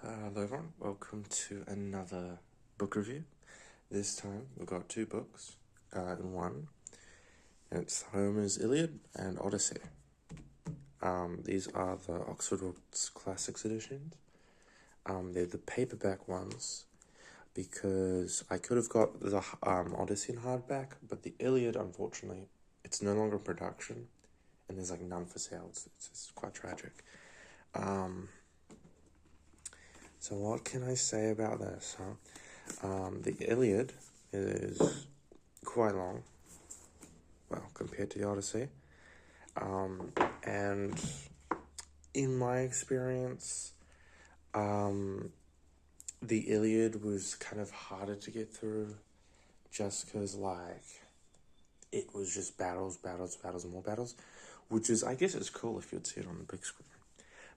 Hello everyone, welcome to another book review. This time we've got two books in one. It's Homer's Iliad and Odyssey. These are the Oxford Books Classics editions. They're the paperback ones because I could have got the Odyssey in hardback, but the Iliad, unfortunately, it's no longer in production and there's like none for sale. It's quite tragic. So what can I say about this, the Iliad is quite long, well, compared to the Odyssey, and in my experience, the Iliad was kind of harder to get through, just because, like, it was just battles, and more battles, which is, I guess it's cool if you'd see it on the big screen,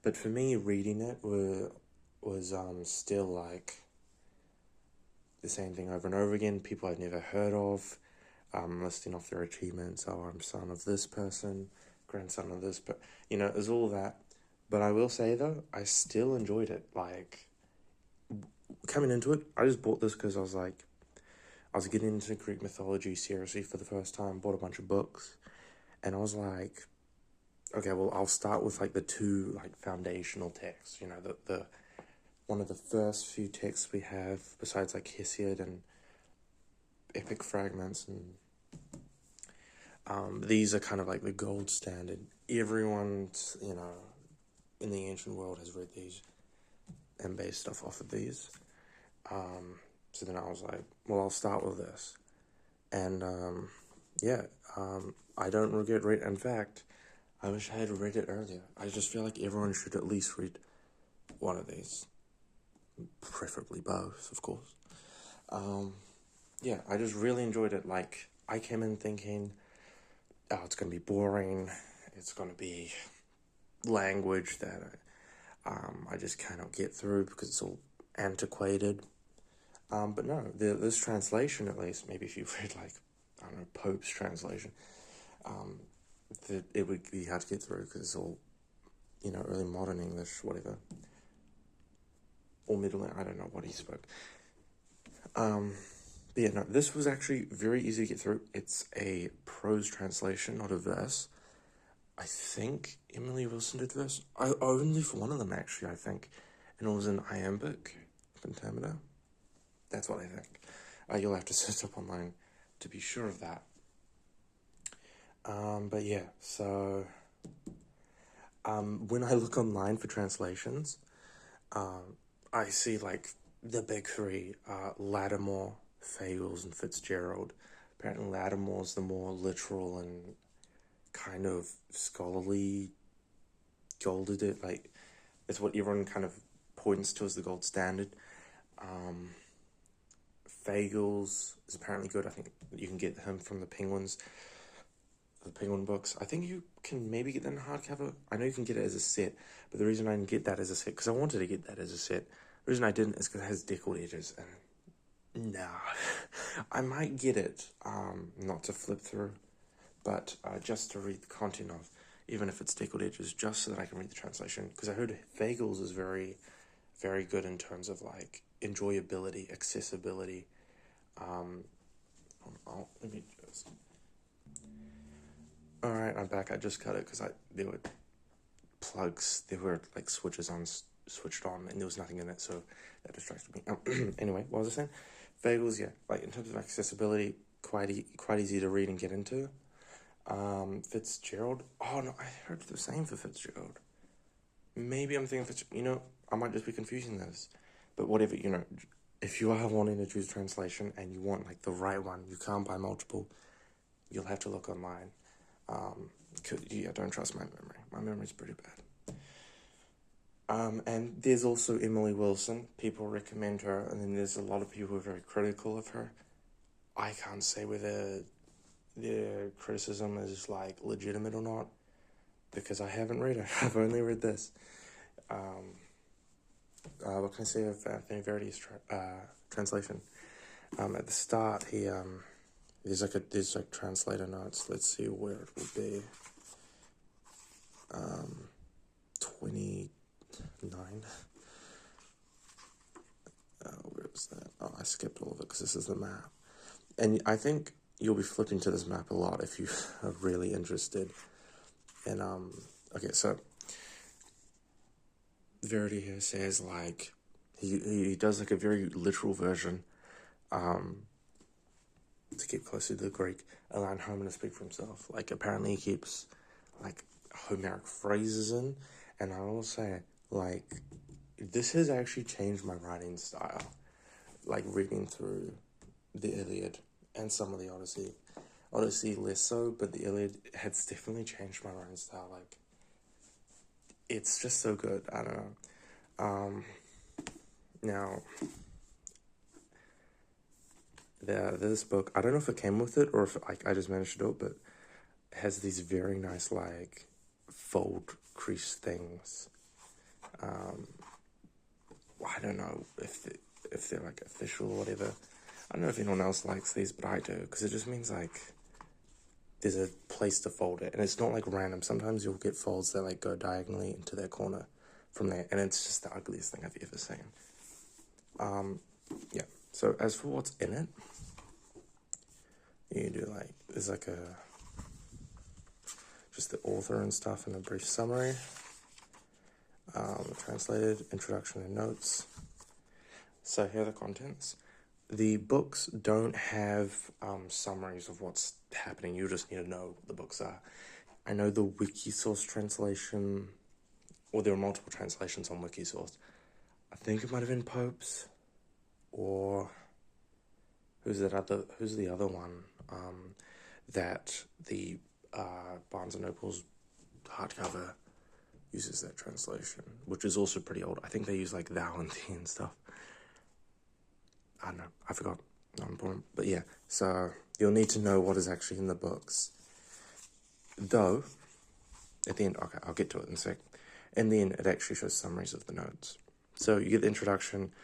but for me, reading it was still like the same thing over and over again. People I'd never heard of, listing off their achievements. Oh, I'm son of this person, grandson of this, but it was all that. But I will say though, I still enjoyed it. Like coming into it, I just bought this because I was getting into Greek mythology seriously for the first time. Bought a bunch of books, and I was like, okay, well, I'll start with like the two like foundational texts. The one of the first few texts we have, besides like Hesiod and epic fragments, and these are kind of like the gold standard. Everyone, in the ancient world has read these and based stuff off of these. So then I was like, well, I'll start with this. And I don't regret reading. In fact, I wish I had read it earlier. I just feel like everyone should at least read one of these. Preferably both, of course. I just really enjoyed it. Like, I came in thinking, oh, it's going to be boring. It's going to be language that I just cannot get through because it's all antiquated. But no, this translation, at least, maybe if you read, like, I don't know, Pope's translation, it would be hard to get through because it's all, early modern English, whatever. Or Middle, I don't know what he spoke. But yeah, no, this was actually very easy to get through. It's a prose translation, not a verse. I think Emily Wilson did verse. Only for one of them, actually, I think. And it was an iambic pentameter. That's what I think. You'll have to search up online to be sure of that. But yeah, so when I look online for translations, I see like the big three, Lattimore, Fagles, and Fitzgerald. Apparently Lattimore's the more literal and kind of scholarly gold it. Like, it's what everyone kind of points to as the gold standard. Fagles is apparently good. I think you can get him from the Penguin books. I think you can maybe get that in hardcover. I know you can get it as a set, but the reason I didn't get that as a set, because I wanted to get that as a set, the reason I didn't is because it has deckled edges, and nah, I might get it, not to flip through, but just to read the content of, even if it's deckled edges, just so that I can read the translation, because I heard Fagles is very, very good in terms of, like, enjoyability, accessibility. Let me just... Alright, I'm back. I just cut it because there were plugs, there were like switched on, and there was nothing in it, so that distracted me. Anyway, what was I saying? Fagles, yeah, like in terms of accessibility, quite easy to read and get into. Fitzgerald, oh no, I heard the same for Fitzgerald. Maybe I'm thinking Fitzgerald, I might just be confusing this, but whatever, if you are wanting to choose translation and you want like the right one, you can't buy multiple, you'll have to look online. Don't trust my memory. My memory's pretty bad. And there's also Emily Wilson. People recommend her, and then there's a lot of people who are very critical of her. I can't say whether their criticism is like legitimate or not, because I haven't read it. I've only read this. What can I say of Anthony Verity's translation? At the start, he there's like translator notes. Let's see where it will be. 29. pronounce that? Oh, I skipped all of it because this is the map. And I think you'll be flipping to this map a lot if you are really interested in, okay, so Verity here says, like, he does, like, a very literal version, to keep closer to the Greek, allowing Homer to speak for himself. Like, apparently he keeps, like, Homeric phrases in, and I will say, like, this has actually changed my writing style. Like, reading through the Iliad and some of the Odyssey. Odyssey less so, but the Iliad has definitely changed my writing style. Like, it's just so good. I don't know. Now, this book, I don't know if it came with it or if I just managed to do it, but it has these very nice, like, fold crease things. I don't know if they're like official or whatever. I don't know if anyone else likes these, but I do, because it just means, like, there's a place to fold it, and it's not, like, random. Sometimes you'll get folds that, like, go diagonally into that corner from there, and it's just the ugliest thing I've ever seen. Yeah, so as for what's in it, you do, like, there's, like, just the author and stuff and a brief summary, translated, introduction and notes. So here are the contents. The books don't have summaries of what's happening. You just need to know what the books are. I know the Wikisource translation, or there are multiple translations on Wikisource. I think it might have been Pope's, or who's the other one that the Barnes & Noble's hardcover uses that translation, which is also pretty old. I think they use, like, thou and thee and stuff. I don't know, I forgot, not important, but yeah, so you'll need to know what is actually in the books. Though, at the end, okay, I'll get to it in a sec, in the end, it actually shows summaries of the notes. So you get the introduction.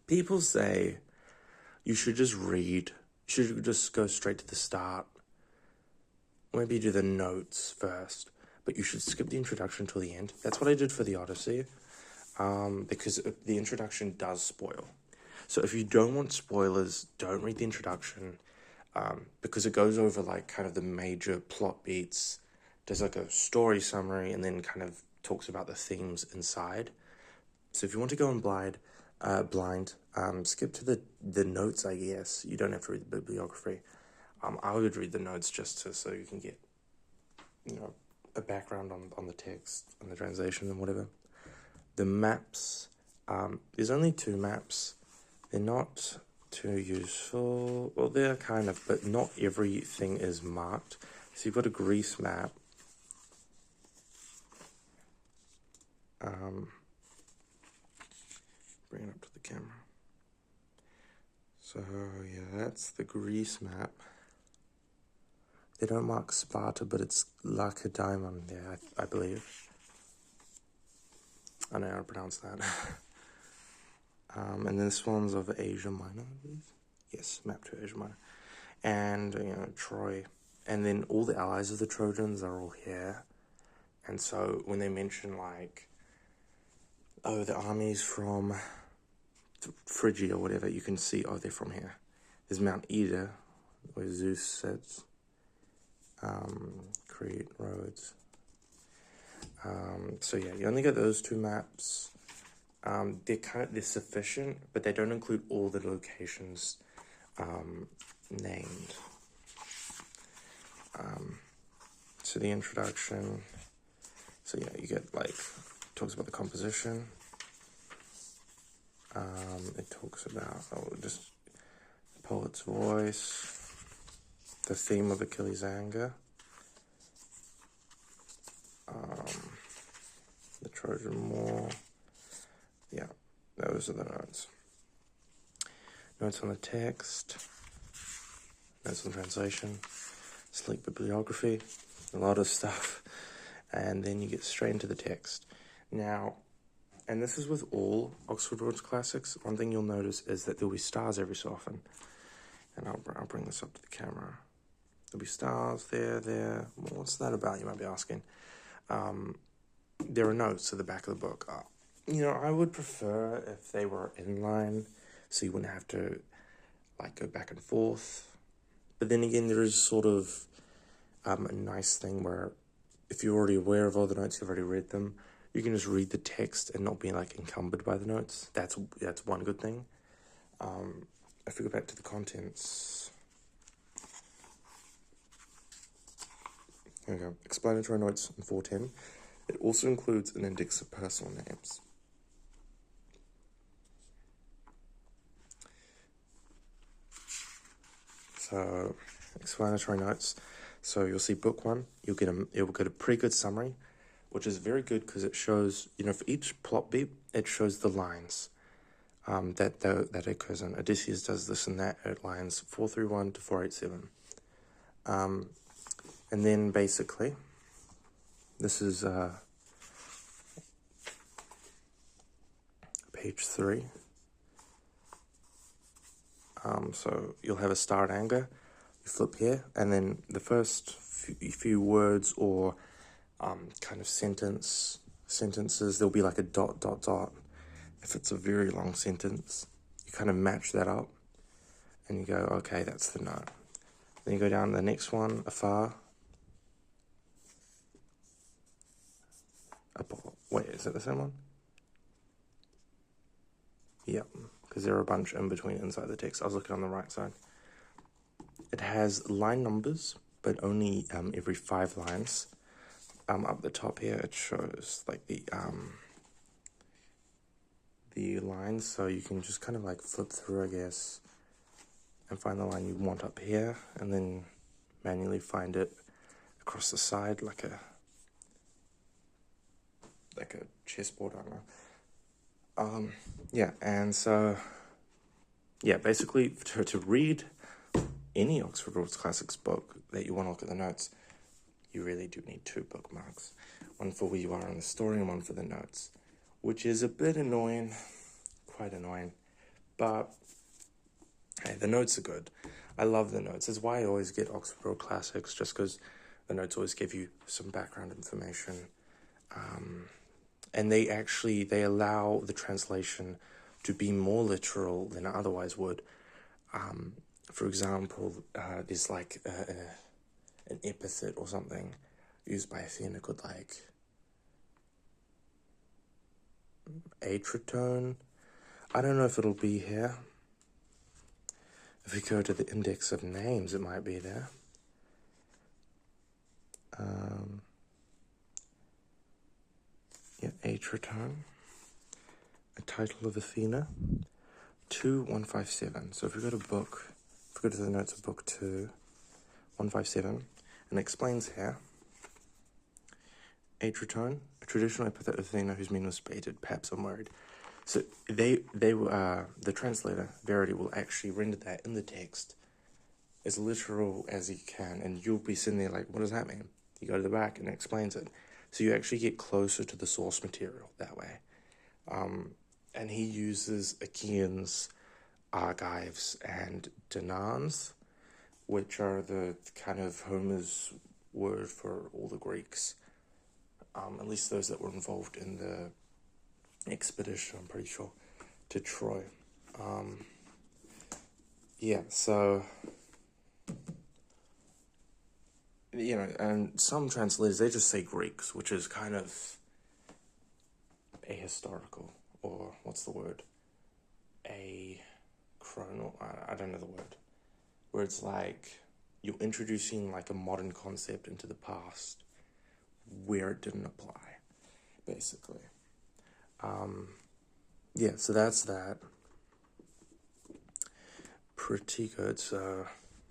People say you should just go straight to the start. Maybe do the notes first, but you should skip the introduction till the end. That's what I did for the Odyssey. Because the introduction does spoil. So if you don't want spoilers, don't read the introduction, because it goes over, like, kind of the major plot beats. There's, like, a story summary, and then kind of talks about the themes inside. So if you want to go in blind, skip to the notes, I guess. You don't have to read the bibliography. I would read the notes just so you can get, a background on the text and the translation and whatever. The maps, there's only 2 maps. They're not too useful. Well, they're kind of, but not everything is marked. So you've got a Greece map. Bring it up to the camera. So, yeah, that's the Greece map. They don't mark Sparta, but it's Lacedaemon there, I believe. I know how to pronounce that. And this one's of Asia Minor, I believe. Yes, map to Asia Minor. And, Troy. And then all the allies of the Trojans are all here. And so when they mention, like, the armies from Phrygia or whatever, you can see, they're from here. There's Mount Ida, where Zeus sits. Crete, Rhodes. So yeah, you only get those 2 maps. They're sufficient, but they don't include all the locations named. So the introduction. So yeah, you get, like, talks about the composition. It talks about just the poet's voice, the theme of Achilles' anger. The Trojan War. Yeah, those are the notes. Notes on the text. Notes on translation. Sleek bibliography. A lot of stuff. And then you get straight into the text. Now, and this is with all Oxford Words Classics, one thing you'll notice is that there'll be stars every so often. And I'll bring this up to the camera. There'll be stars there. What's that about, you might be asking? There are notes at the back of the book. I would prefer if they were inline, so you wouldn't have to, like, go back and forth. But then again, there is sort of a nice thing where if you're already aware of all the notes, you've already read them, you can just read the text and not be, like, encumbered by the notes. That's one good thing. If we go back to the contents... Here we go. Explanatory notes in 410. It also includes an index of personal names. So, explanatory notes. So you'll see book one. You'll get a pretty good summary, which is very good because it shows, for each plot beat, it shows the lines that occurs in. Odysseus does this and that at lines 431 to 487. And then basically, this is page 3. So you'll have a star at anger. You flip here, and then the first few words or kind of sentences, there'll be like a ... If it's a very long sentence, you kind of match that up, and you go, okay, that's the note. Then you go down to the next one, afar. Wait, is it the same one? Yep, because there are a bunch in between inside the text. I was looking on the right side. It has line numbers, but only every 5 lines. Up the top here, it shows like the lines, so you can just kind of like flip through, I guess, and find the line you want up here, and then manually find it across the side like a chessboard, I don't know. Yeah, and so, yeah, basically, to read any Oxford Broad Classics book that you want to look at the notes, you really do need 2 bookmarks. One for where you are in the story and one for the notes, which is a bit annoying, quite annoying, but hey, the notes are good. I love the notes. That's why I always get Oxford Broad Classics, just because the notes always give you some background information. And they allow the translation to be more literal than it otherwise would. For example, there's like an epithet or something used by Athena called like atritone. I don't know if it'll be here. If we go to the index of names, it might be there. Atritone. A title of Athena. 2157. So if we go to the notes of book 2, 157, and it explains here. Atritone, a traditional epithet of Athena whose meaning was debated, perhaps unworried. So the translator, Verity, will actually render that in the text as literal as he can, and you'll be sitting there like, what does that mean? You go to the back and it explains it. So you actually get closer to the source material that way. And he uses Achaeans, Argives, and Danans, which are the kind of Homer's word for all the Greeks. At least those that were involved in the expedition, I'm pretty sure, to Troy. So, and some translators, they just say Greeks, which is kind of ahistorical, or what's the word? I don't know the word. Where it's like, you're introducing like a modern concept into the past where it didn't apply, basically. So that's that. Pretty good. So,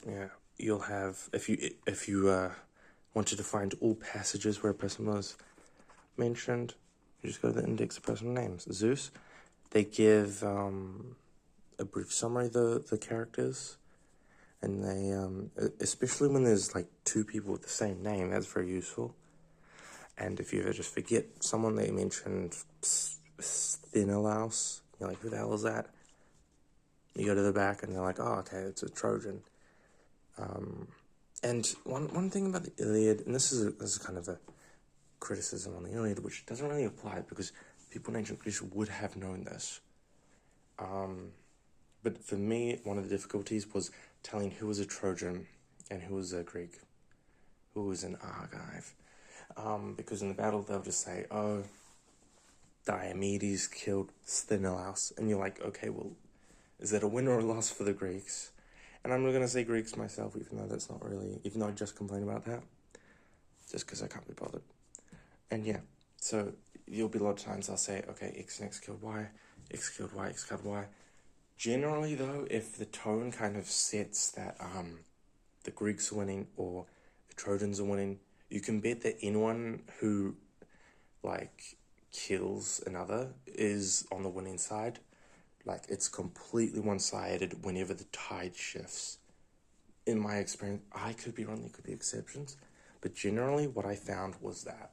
yeah, you'll have, if you wanted to find all passages where a person was mentioned, you just go to the index of personal names. Zeus, they give a brief summary of the characters, and they, especially when there's like 2 people with the same name, that's very useful. And if you ever just forget someone, they mentioned Sthenelaus, you're like, who the hell is that? You go to the back and they're like, oh, okay, it's a Trojan. And one thing about the Iliad, and this is kind of a criticism on the Iliad, which doesn't really apply because people in ancient Greece would have known this. But for me, one of the difficulties was telling who was a Trojan and who was a Greek, who was an Argive. Because in the battle, they'll just say, oh, Diomedes killed Sthenelaus. And you're like, okay, well, is that a win or a loss for the Greeks? And I'm not going to say Greeks myself, even though that's not really, even though I just complained about that, just because I can't be bothered. And yeah, so you'll be a lot of times I'll say, okay, X and X killed Y, X killed Y, X killed Y. Generally, though, if the tone kind of sets that the Greeks are winning or the Trojans are winning, you can bet that anyone who, like, kills another is on the winning side. Like, it's completely one-sided whenever the tide shifts. In my experience, I could be wrong, there could be exceptions, but generally what I found was that,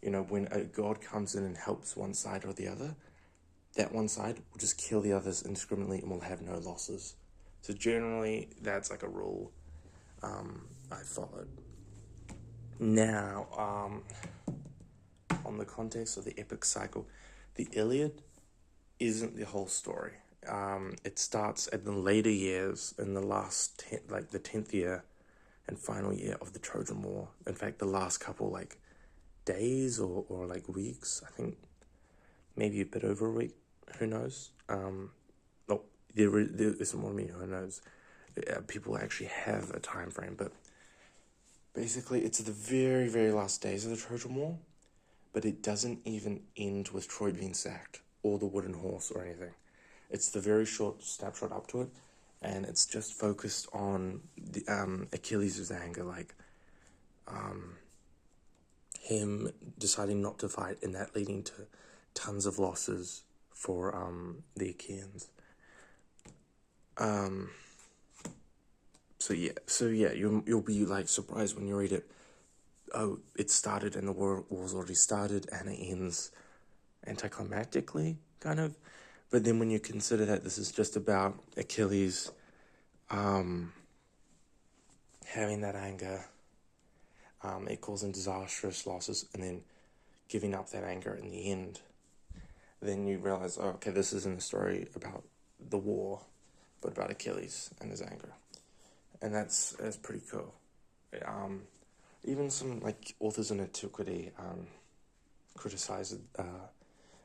you know, when a god comes in and helps one side or the other, that one side will just kill the others indiscriminately and will have no losses. So generally, that's like a rule I followed. Now, on the context of the epic cycle, the Iliad isn't the whole story. It starts at the later years in the last, the 10th year and final year of the Trojan War. In fact, the last couple, days or weeks, I think maybe a bit over a week, who knows? There isn't more me, who knows? People actually have a time frame, but basically it's the very, very last days of the Trojan War, but it doesn't even end with Troy being sacked or the wooden horse or anything. It's the very short snapshot up to it, and it's just focused on the Achilles' anger, him deciding not to fight, and that leading to tons of losses for the Achaeans. So yeah, you'll be surprised when you read it. Oh, it started and the war's already started, and it ends anticlimactically, kind of. But then when you consider that this is just about Achilles having that anger, it causing disastrous losses, and then giving up that anger in the end, then you realize, oh, okay, this isn't a story about the war, but about Achilles and his anger. And that's pretty cool. Even some authors in antiquity criticize it.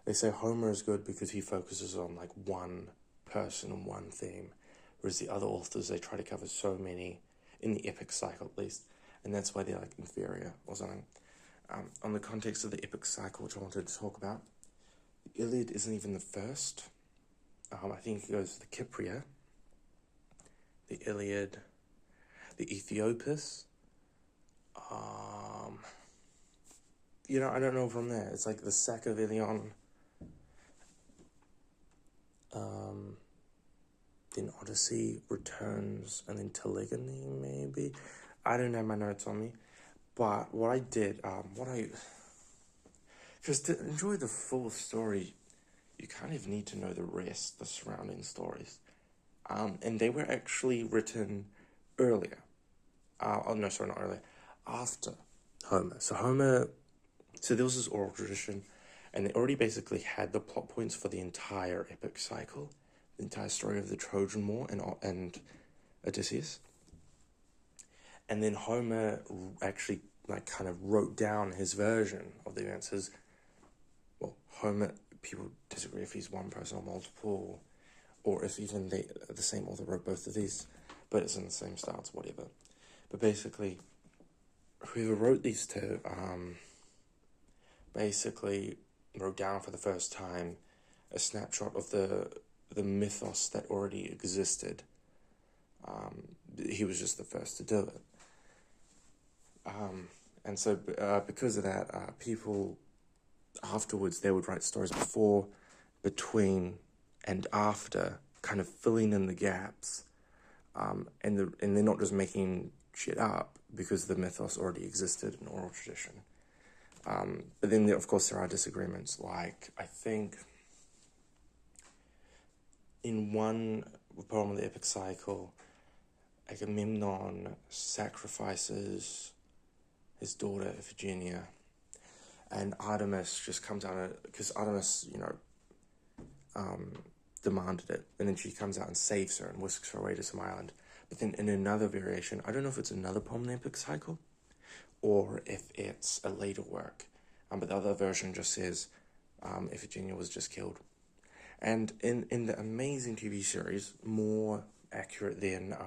They say Homer is good because he focuses on one person and one theme, whereas the other authors, they try to cover so many in the epic cycle at least, and that's why they're inferior or something. On the context of the epic cycle, which I wanted to talk about, the Iliad isn't even the first. I think it goes the Kypria, the Iliad, the Aethiopus. I don't know from there. It's the sack of Ilion. Then Odyssey returns, and then Telegony, maybe. I don't have my notes on me. But what I did, because to enjoy the full story, you kind of need to know the rest, the surrounding stories. And they were actually written earlier. Not earlier. After Homer. So there was this oral tradition, and they already basically had the plot points for the entire epic cycle, the entire story of the Trojan War and Odysseus. And then Homer actually kind of wrote down his version of the events. Homer, people disagree if he's one person or multiple, or if even the same author wrote both of these, but it's in the same style, it's whatever. But basically, whoever wrote these two, basically wrote down for the first time a snapshot of the mythos that already existed. He was just the first to do it. And so because of that, people afterwards, they would write stories before, between, and after, kind of filling in the gaps. And they're not just making shit up because the mythos already existed in oral tradition. But then, of course, there are disagreements. I think in one poem of the epic cycle, Agamemnon sacrifices his daughter Iphigenia and Artemis just comes out, because Artemis, demanded it, and then she comes out and saves her and whisks her away to some island. But then in another variation, I don't know if it's another poem in the epic cycle, or if it's a later work, but the other version just says, Iphigenia was just killed. And in the amazing TV series, more accurate than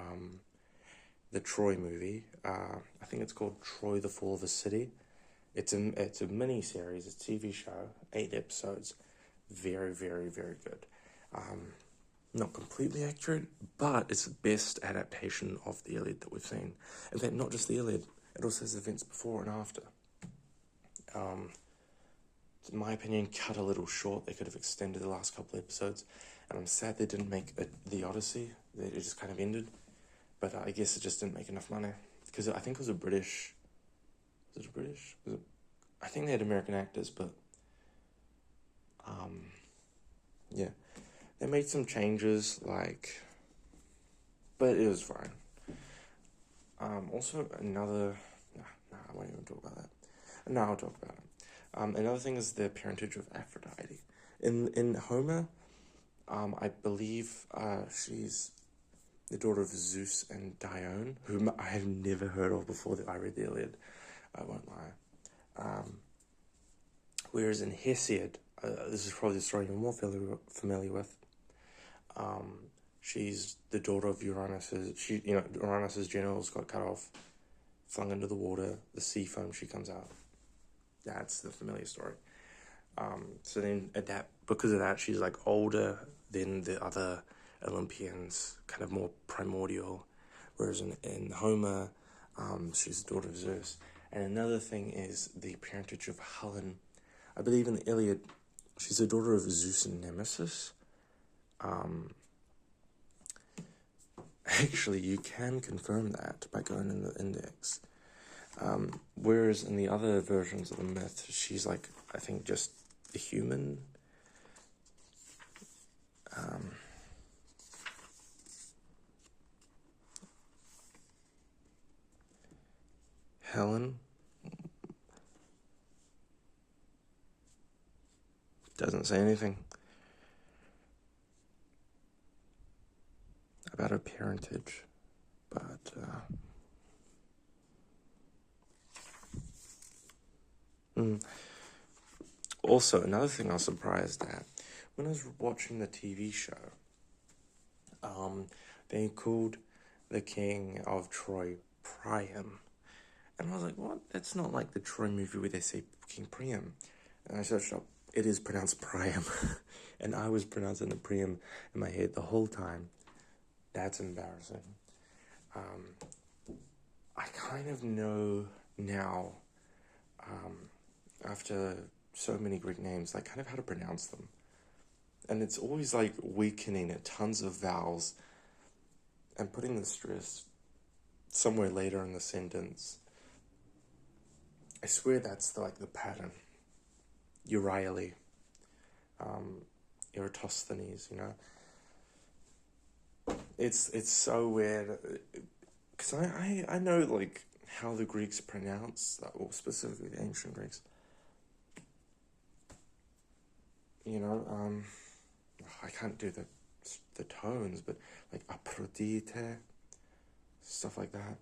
the Troy movie, I think it's called Troy: The Fall of a City. It's a mini series, it's a TV show, 8 episodes, very, very, very good. Not completely accurate, but it's the best adaptation of the Iliad that we've seen. In fact, not just the Iliad, it also has events before and after. In my opinion, cut a little short. They could have extended the last couple of episodes, and I'm sad they didn't make the Odyssey. It just kind of ended, but I guess it just didn't make enough money, because I think it was a British... Was it a British? I think they had American actors, but... yeah. They made some changes, but it was fine. Also, another... I won't even talk about that. No, I'll talk about it. Another thing is the parentage of Aphrodite. In Homer, I believe she's the daughter of Zeus and Dione, whom I have never heard of before that I read the Iliad. I won't lie. Whereas in Hesiod, this is probably the story you're more familiar with. She's the daughter of Uranus's. Uranus's genitals got cut off, flung into the water. The sea foam. She comes out. That's the familiar story. So then, because of that, she's older than the other Olympians, kind of more primordial. Whereas in Homer, she's the daughter of Zeus. And another thing is the parentage of Helen. I believe in the Iliad, she's the daughter of Zeus and Nemesis. Actually, you can confirm that by going in the index. Whereas in the other versions of the myth, she's I think just a human. Helen doesn't say anything about her parentage, but also another thing I was surprised at when I was watching the TV show, they called the king of Troy Priam, and I was like, what? That's not like the Troy movie where they say King Priam. And I searched up, it is pronounced Priam, and I was pronouncing the Priam in my head the whole time. That's embarrassing. I kind of know now, after so many Greek names, kind of how to pronounce them. And it's always weakening at tons of vowels and putting the stress somewhere later in the sentence. I swear that's the pattern. Euryale, Eratosthenes, It's so weird, because I know how the Greeks pronounce that, or specifically the ancient Greeks. I can't do the tones, but Aphrodite, stuff like that.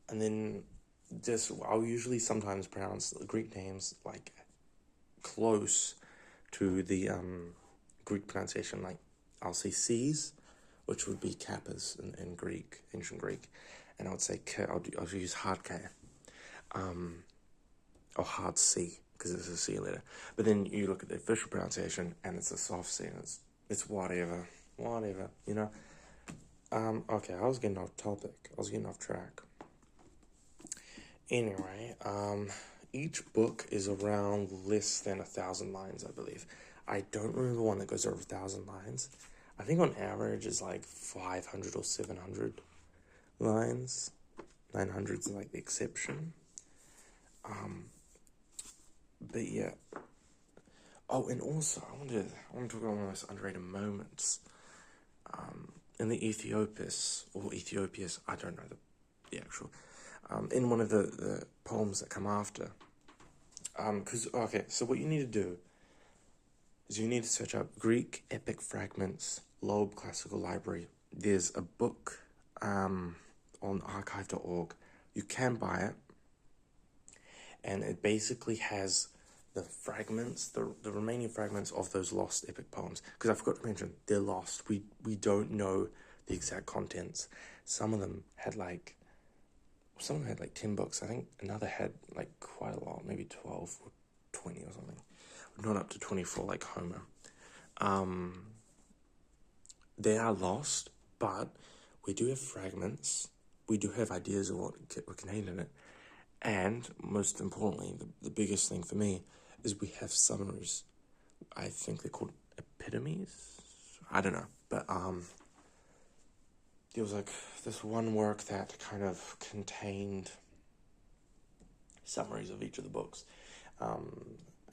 And then I'll usually sometimes pronounce the Greek names close to the Greek pronunciation. I'll say C's, which would be kappas in Greek, ancient Greek, and I would say K. I'll use hard K, or hard C, because it's a C letter. But then you look at the official pronunciation, and it's a soft C, and it's whatever, Okay, I was getting off topic. I was getting off track. Anyway, each book is around less than 1,000 lines, I believe. I don't remember one that goes over 1,000 lines. I think on average is 500 or 700 lines. 900 is the exception. But yeah. Oh, and also I want to talk about one of the most underrated moments. In the Ethiopius, I don't know the actual. In one of the poems that come after, Okay, so what you need to do is you need to search up Greek epic fragments, Loeb Classical Library. There's a book on archive.org. You can buy it, and it basically has the fragments, the remaining fragments of those lost epic poems. Because I forgot to mention, they're lost. We don't know the exact contents. Some of them had like 10 books. I think another had like quite a lot, maybe 12 or 20 or something. Not up to 24 like Homer. They are lost, but we do have fragments. We do have ideas of what were contained in it. And most importantly, the biggest thing for me is we have summaries. I think they're called epitomes. I don't know, but there was like this one work that kind of contained summaries of each of the books,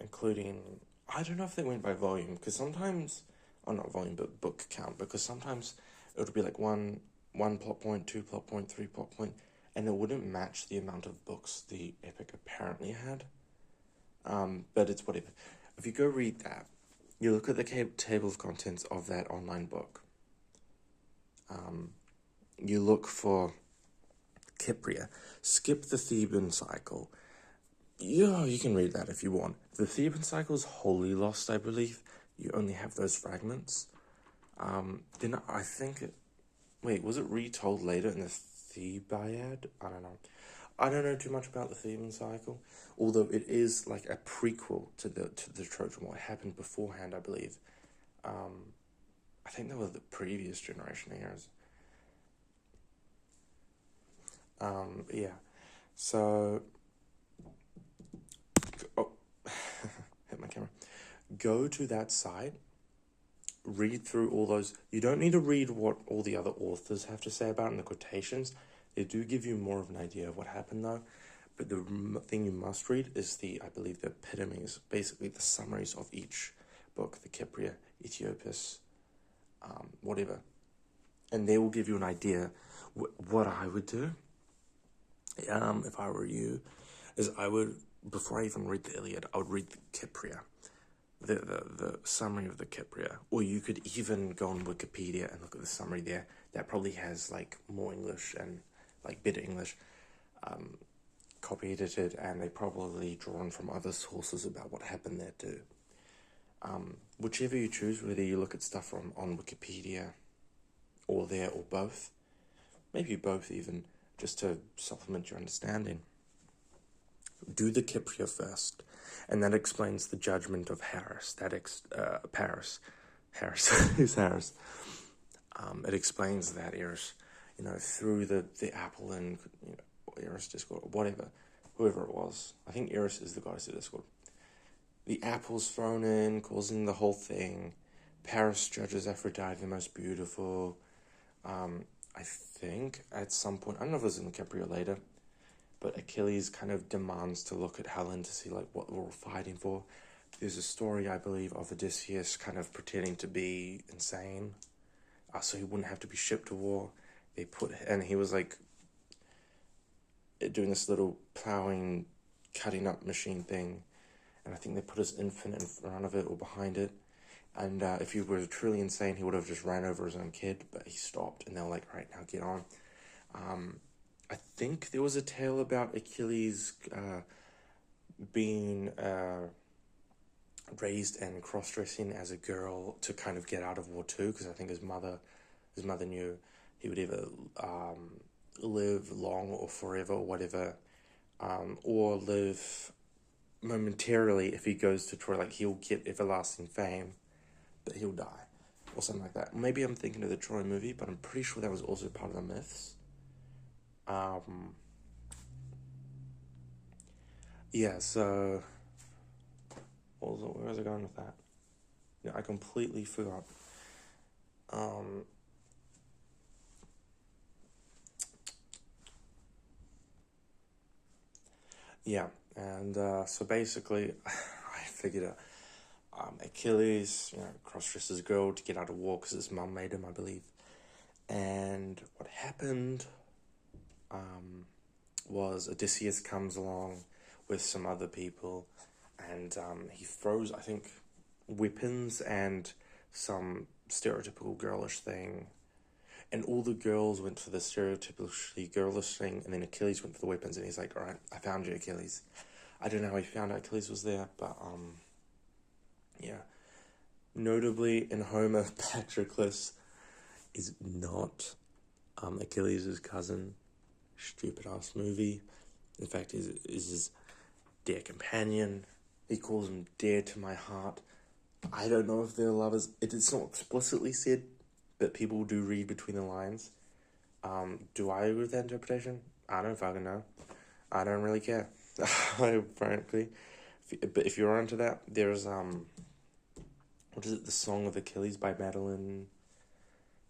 including, I don't know if they went by volume, because sometimes, not volume, but book count, because sometimes it would be like one plot point, 2 plot point, 3 plot point, and it wouldn't match the amount of books the epic apparently had. But it's whatever. If you go read that, you look at the table of contents of that online book. You look for Cypria. Skip the Theban cycle. Yeah, you can read that if you want. The Theban cycle is wholly lost, I believe. You only have those fragments. Then I think it... Wait, was it retold later in the Thebaid? I don't know. I don't know too much about the Theban cycle, although it is like a prequel to the Trojan War. It happened beforehand, I believe. I think they were the previous generation of heroes. Yeah. So, hit my camera. Go to that site. Read through all those. You don't need to read what all the other authors have to say about it in the quotations. They do give you more of an idea of what happened, though. But the thing you must read is I believe, the epitomes, basically the summaries of each book, the Cypria, Ethiopus, whatever. And they will give you an idea. What I would do, if I were you, is I would, before I even read the Iliad, I would read the Cypria, the summary of the Cypria. Or you could even go on Wikipedia and look at the summary there. That probably has like more English and like better English, copy edited, and they probably drawn from other sources about what happened there too. Whichever you choose, whether you look at stuff on Wikipedia or there or both, maybe both even, just to supplement your understanding. Do the Cypria first, and that explains the judgment of Harris. Paris. Harris. Who's Harris? It explains that Eris, through the apple and, Eris Discord, or whatever, whoever it was. I think Eris is the goddess of Discord. The apple's thrown in, causing the whole thing. Paris judges Aphrodite the most beautiful. I think at some point, I don't know if it was in the Cypria later, but Achilles kind of demands to look at Helen to see like what they're all fighting for. There's a story, I believe, of Odysseus kind of pretending to be insane, so he wouldn't have to be shipped to war. And he was like doing this little plowing, cutting up machine thing, and I think they put his infant in front of it or behind it. And if he were truly insane, he would have just ran over his own kid, but he stopped, and they were like, right, now get on. I think there was a tale about Achilles being raised and cross-dressing as a girl to kind of get out of war too, because I think his mother knew he would either live long or forever or whatever, or live momentarily if he goes to Troy, like he'll get everlasting fame, but he'll die, or something like that. Maybe I'm thinking of the Troy movie, but I'm pretty sure that was also part of the myths. Yeah, so where was I going with that? Yeah, I completely forgot. Yeah, and so basically, I figured out Achilles, cross-dresses a girl to get out of war because his mum made him, I believe. And what happened was Odysseus comes along with some other people, and he throws, I think, weapons and some stereotypical girlish thing, and all the girls went for the stereotypically girlish thing, and then Achilles went for the weapons, and he's like, all right, I found you, Achilles. I don't know how he found out Achilles was there, but, yeah. Notably, in Homer, Patroclus is not Achilles' cousin. Stupid-ass movie. In fact, is his dear companion. He calls him dear to my heart. I don't know if they're lovers. It's not explicitly said, but people do read between the lines. Do I agree with that interpretation? I don't fucking know. I don't really care. Frankly. But if you're onto that, there's, what is it? The Song of Achilles by Madeline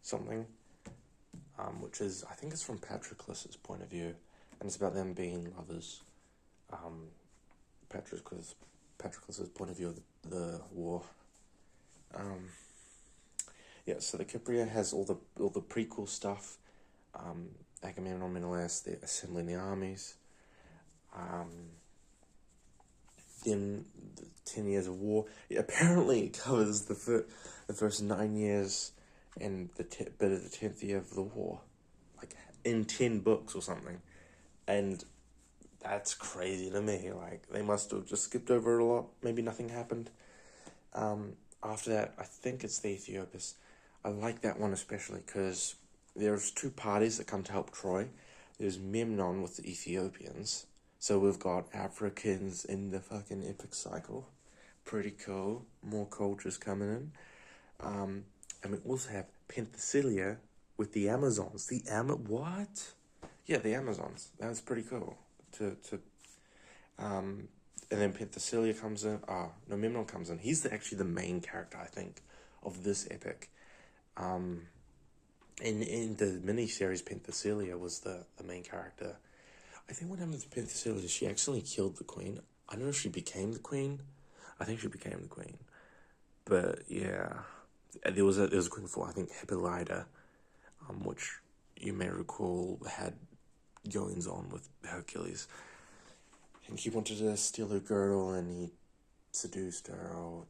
something. Which is, I think it's from Patroclus' point of view. And it's about them being lovers. Patroclus' point of view of the war. Yeah, so the Kypria has all the prequel stuff. Agamemnon, Menelaus, they're assembling the armies. Then the 10 years of war. It apparently covers the first 9 years and bit of the 10th year of the war, like in 10 books or something, and that's crazy to me. Like, they must have just skipped over it a lot. Maybe nothing happened. After that, I think it's the Ethiopians. I like that one especially because there's two parties that come to help Troy. There's Memnon with the Ethiopians, so we've got Africans in the fucking epic cycle. Pretty cool. More cultures coming in. And we also have Penthesilea with the Amazons. What? Yeah, the Amazons. That's pretty cool. And then Penthesilea comes in. Memnon comes in. He's actually the main character, I think, of this epic. In the miniseries, Penthesilea was the main character. I think what happened to Penthesilea is she actually killed the queen. I don't know if she became the queen. I think she became the queen. But yeah, there was a queen before, I think Hippolyta, which you may recall had goings on with Hercules. And he wanted to steal her girdle and he seduced her or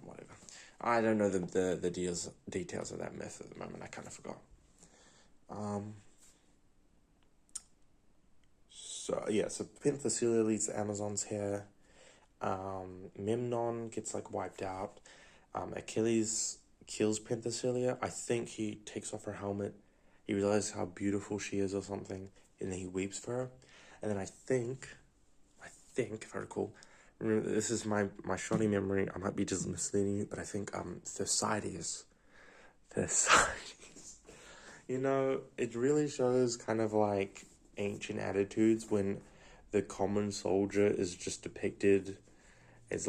whatever. I don't know the details of that myth at the moment. I kind of forgot. So Penthesilea leads the Amazons here. Memnon gets wiped out. Achilles kills Penthesilea. I think he takes off her helmet. He realizes how beautiful she is or something, and then he weeps for her. And then I think, if I recall, remember, this is my shoddy memory. I might be just misleading you, but I think Thersites. You know, it really shows kind of ancient attitudes when the common soldier is just depicted as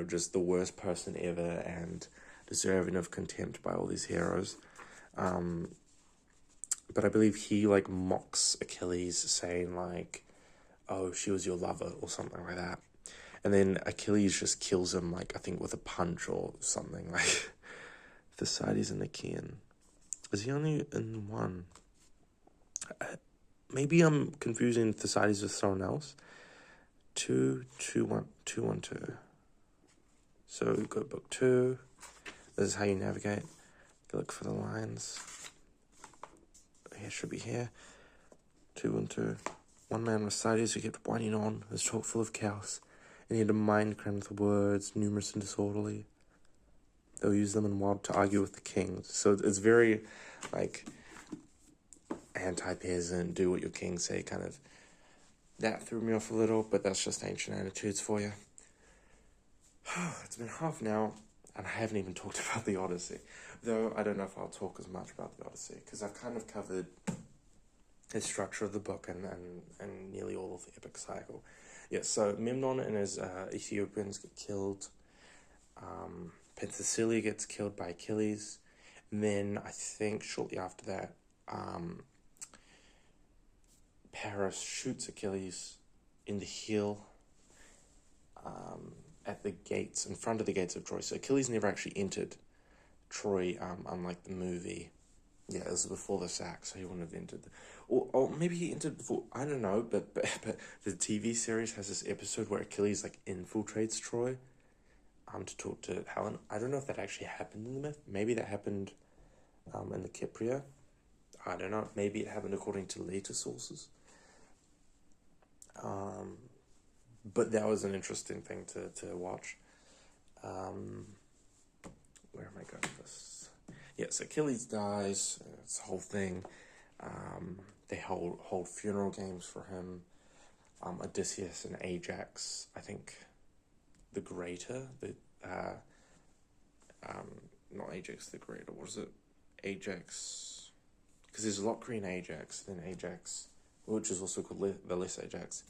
just the worst person ever and deserving of contempt by all these heroes. But I believe he mocks Achilles, saying oh, she was your lover or something like that. And then Achilles just kills him, I think with a punch or something. Thersites and Achaean. Is he only in one? Maybe I'm confusing Thersites with someone else. 2, 2, 1, 2, 1, 2. So we go book 2. This is how you navigate. You look for the lines. Here should be here. 2, 1, 2. One man was Thersites who kept whining on, his talk full of chaos, and he had a mind crammed with words, numerous and disorderly. They'll use them in wild to argue with the kings. So it's very, anti-peasant, do what your kings say, kind of. That threw me off a little, but that's just ancient attitudes for you. It's been half an hour, and I haven't even talked about the Odyssey. Though, I don't know if I'll talk as much about the Odyssey, because I've kind of covered the structure of the book and nearly all of the epic cycle. Yeah, so Memnon and his Ethiopians get killed. Penthesilea gets killed by Achilles. And then, I think, shortly after that, Paris shoots Achilles in the heel at the gates, in front of the gates of Troy. So Achilles never actually entered Troy, unlike the movie. Yeah, it was before the sack, so he wouldn't have entered. Or maybe he entered before. I don't know, but the TV series has this episode where Achilles like infiltrates Troy, to talk to Helen. I don't know if that actually happened in the myth. Maybe that happened, in the Kypria. I don't know. Maybe it happened according to later sources. But that was an interesting thing to watch. Where am I going with this? Yes, Achilles dies. It's a whole thing. They hold funeral games for him. Odysseus and Ajax, I think, the Greater, not Ajax the Greater. What is it? Ajax, because there's Locrian Ajax, then Ajax, which is also called the Less Ajax,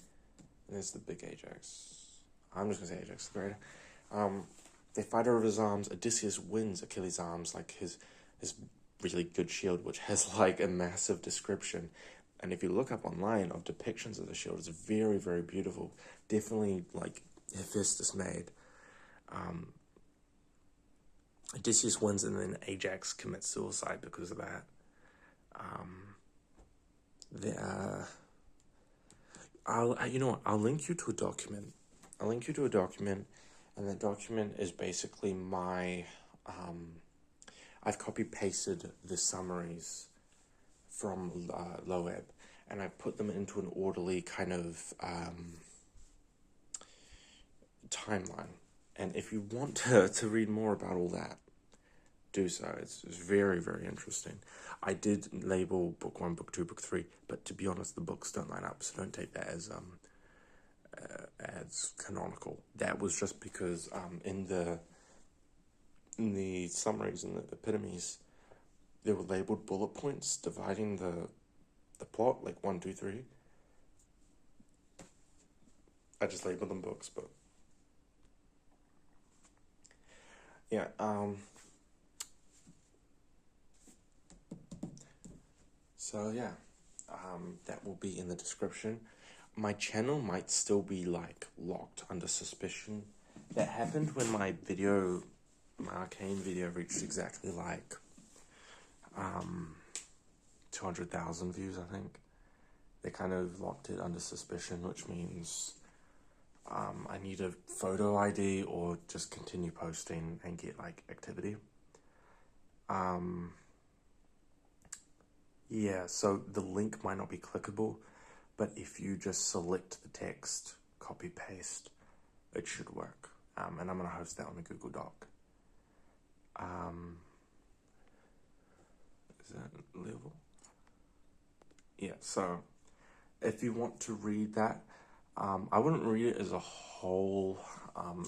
and there's the Big Ajax. I'm just gonna say Ajax the Greater. They fight over his arms. Odysseus wins Achilles' arms, like his really good shield, which has like a massive description. And if you look up online of depictions of the shield, it's very, very beautiful. Definitely like Hephaestus made. Odysseus wins, and then Ajax commits suicide because of that. I'll link you to a document. And that document is basically my, I've copy-pasted the summaries from Loeb, and I put them into an orderly kind of timeline. And if you want to read more about all that, do so. It's very, very interesting. I did label book 1, book 2, book 3, but to be honest, the books don't line up, so don't take that as canonical. That was just because in the summaries and the epitomes, they were labeled bullet points dividing the plot, like 1, 2, 3. I just labeled them books, but yeah. So yeah, that will be in the description. My channel might still be like locked under suspicion. That happened when my Arcane video reached exactly like 200,000 views, I think. They kind of locked it under suspicion, which means I need a photo ID or just continue posting and get like activity. Yeah, so the link might not be clickable, but if you just select the text, copy paste, it should work. And I'm going to host that on a Google Doc. Is that level? Yeah, so if you want to read that, I wouldn't read it as a whole.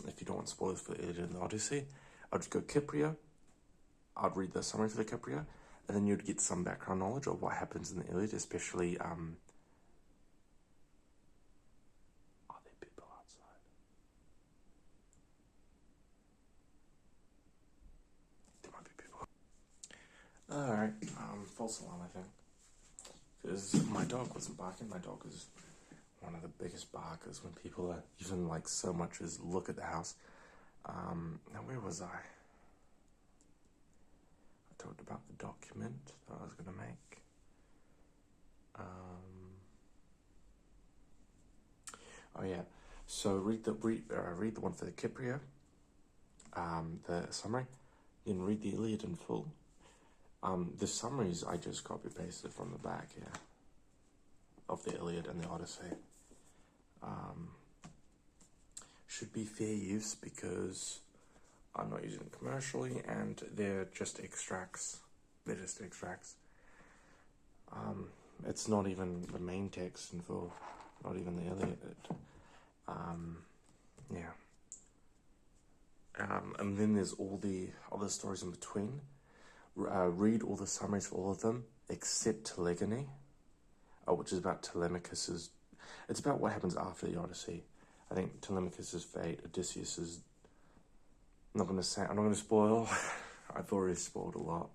If you don't want spoilers for Iliad and the Odyssey, I'd just go Kypria. I'd read the summary for the Kypria, and then you'd get some background knowledge of what happens in the Iliad, especially, are there people outside? There might be people. Alright, false alarm, I think. Because my dog wasn't barking. My dog is one of the biggest barkers when people are even like so much as look at the house. Now where was I? I talked about the document that I was going to make. Oh yeah, so read the one for the Kypria, the summary, then read the Iliad in full. The summaries I just copy pasted from the back here of the Iliad and the Odyssey. Should be fair use because I'm not using it commercially, and they're just extracts. It's not even the main text in full, not even the Iliad. And then there's all the other stories in between. Read all the summaries for all of them, except Telegony, which is about Telemachus's. It's about what happens after the Odyssey. I think Telemachus's fate, Odysseus's. I'm not going to spoil. I've already spoiled a lot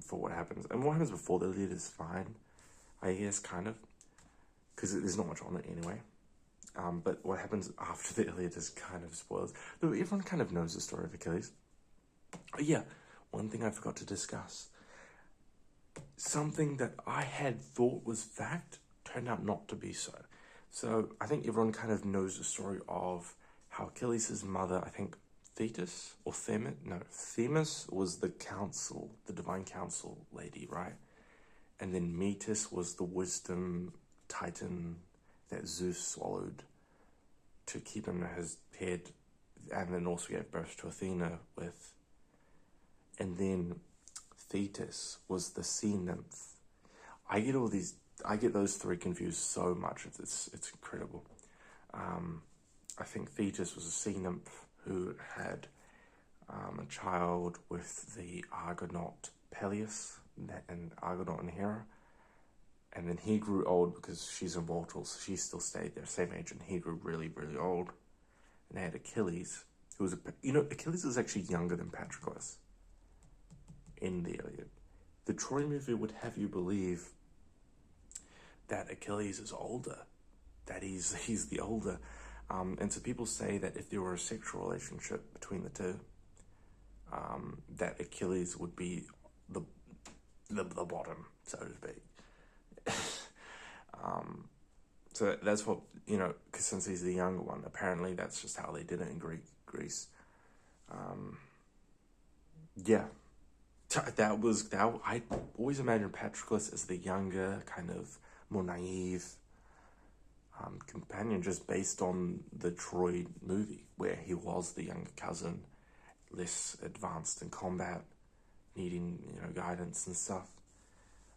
for what happens. And what happens before the Iliad is fine, I guess, kind of. Because there's not much on it anyway. But what happens after the Iliad is kind of spoiled. Though everyone kind of knows the story of Achilles. Oh, yeah, one thing I forgot to discuss. something that I had thought was fact turned out not to be so. So I think everyone kind of knows the story of how Achilles' mother, I think Thetis or Themis, no, Themis was the council, the divine council lady, right? And then Metis was the wisdom titan that Zeus swallowed to keep him in his head, and then also gave birth to Athena with. And then Thetis was the sea nymph. I get those three confused so much. It's incredible. I think Thetis was a sea nymph who had a child with the Argonaut Peleus and Argonaut and Hera. And then he grew old because she's immortal, so she still stayed there, same age, and he grew really, really old. And they had Achilles, who was Achilles is actually younger than Patroclus in the Iliad. The Troy movie would have you believe that Achilles is older, that he's the older. And so people say that if there were a sexual relationship between the two, that Achilles would be the bottom, so to speak. So that's what, because since he's the younger one, apparently that's just how they did it in Greece. Yeah. I always imagined Patroclus as the younger, kind of more naive companion, just based on the Troy movie, where he was the younger cousin, less advanced in combat, needing, guidance and stuff.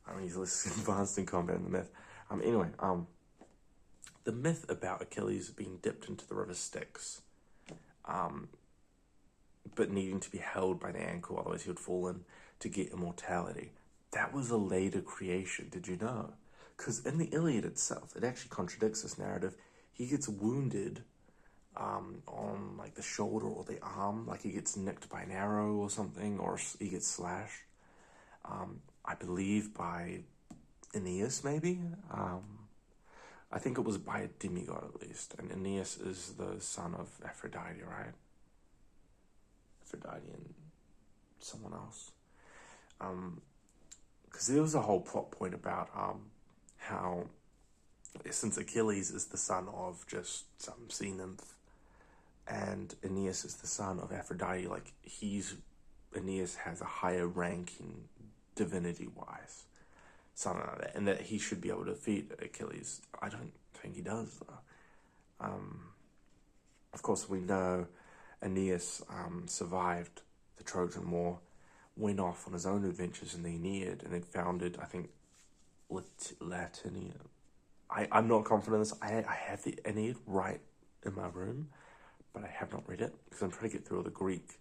I mean, he's less advanced in combat in the myth. Anyway, the myth about Achilles being dipped into the river Styx, but needing to be held by the ankle, otherwise he would fall in to get immortality. That was a later creation, did you know? Because in the Iliad itself, it actually contradicts this narrative. He gets wounded on like the shoulder or the arm, like he gets nicked by an arrow or something, or he gets slashed. I believe by Aeneas, maybe? I think it was by a demigod at least. And Aeneas is the son of Aphrodite, right? Aphrodite and someone else. Because there was a whole plot point about how, since Achilles is the son of just some sea nymph, and Aeneas is the son of Aphrodite, like Aeneas has a higher rank in divinity-wise, something like that, and that he should be able to defeat Achilles. I don't think he does, though. Of course, we know Aeneas survived the Trojan War, went off on his own adventures in the Aeneid, and then founded, I think, Latinia. I'm not confident in this. I have the Aeneid right in my room, but I have not read it, because I'm trying to get through all the Greek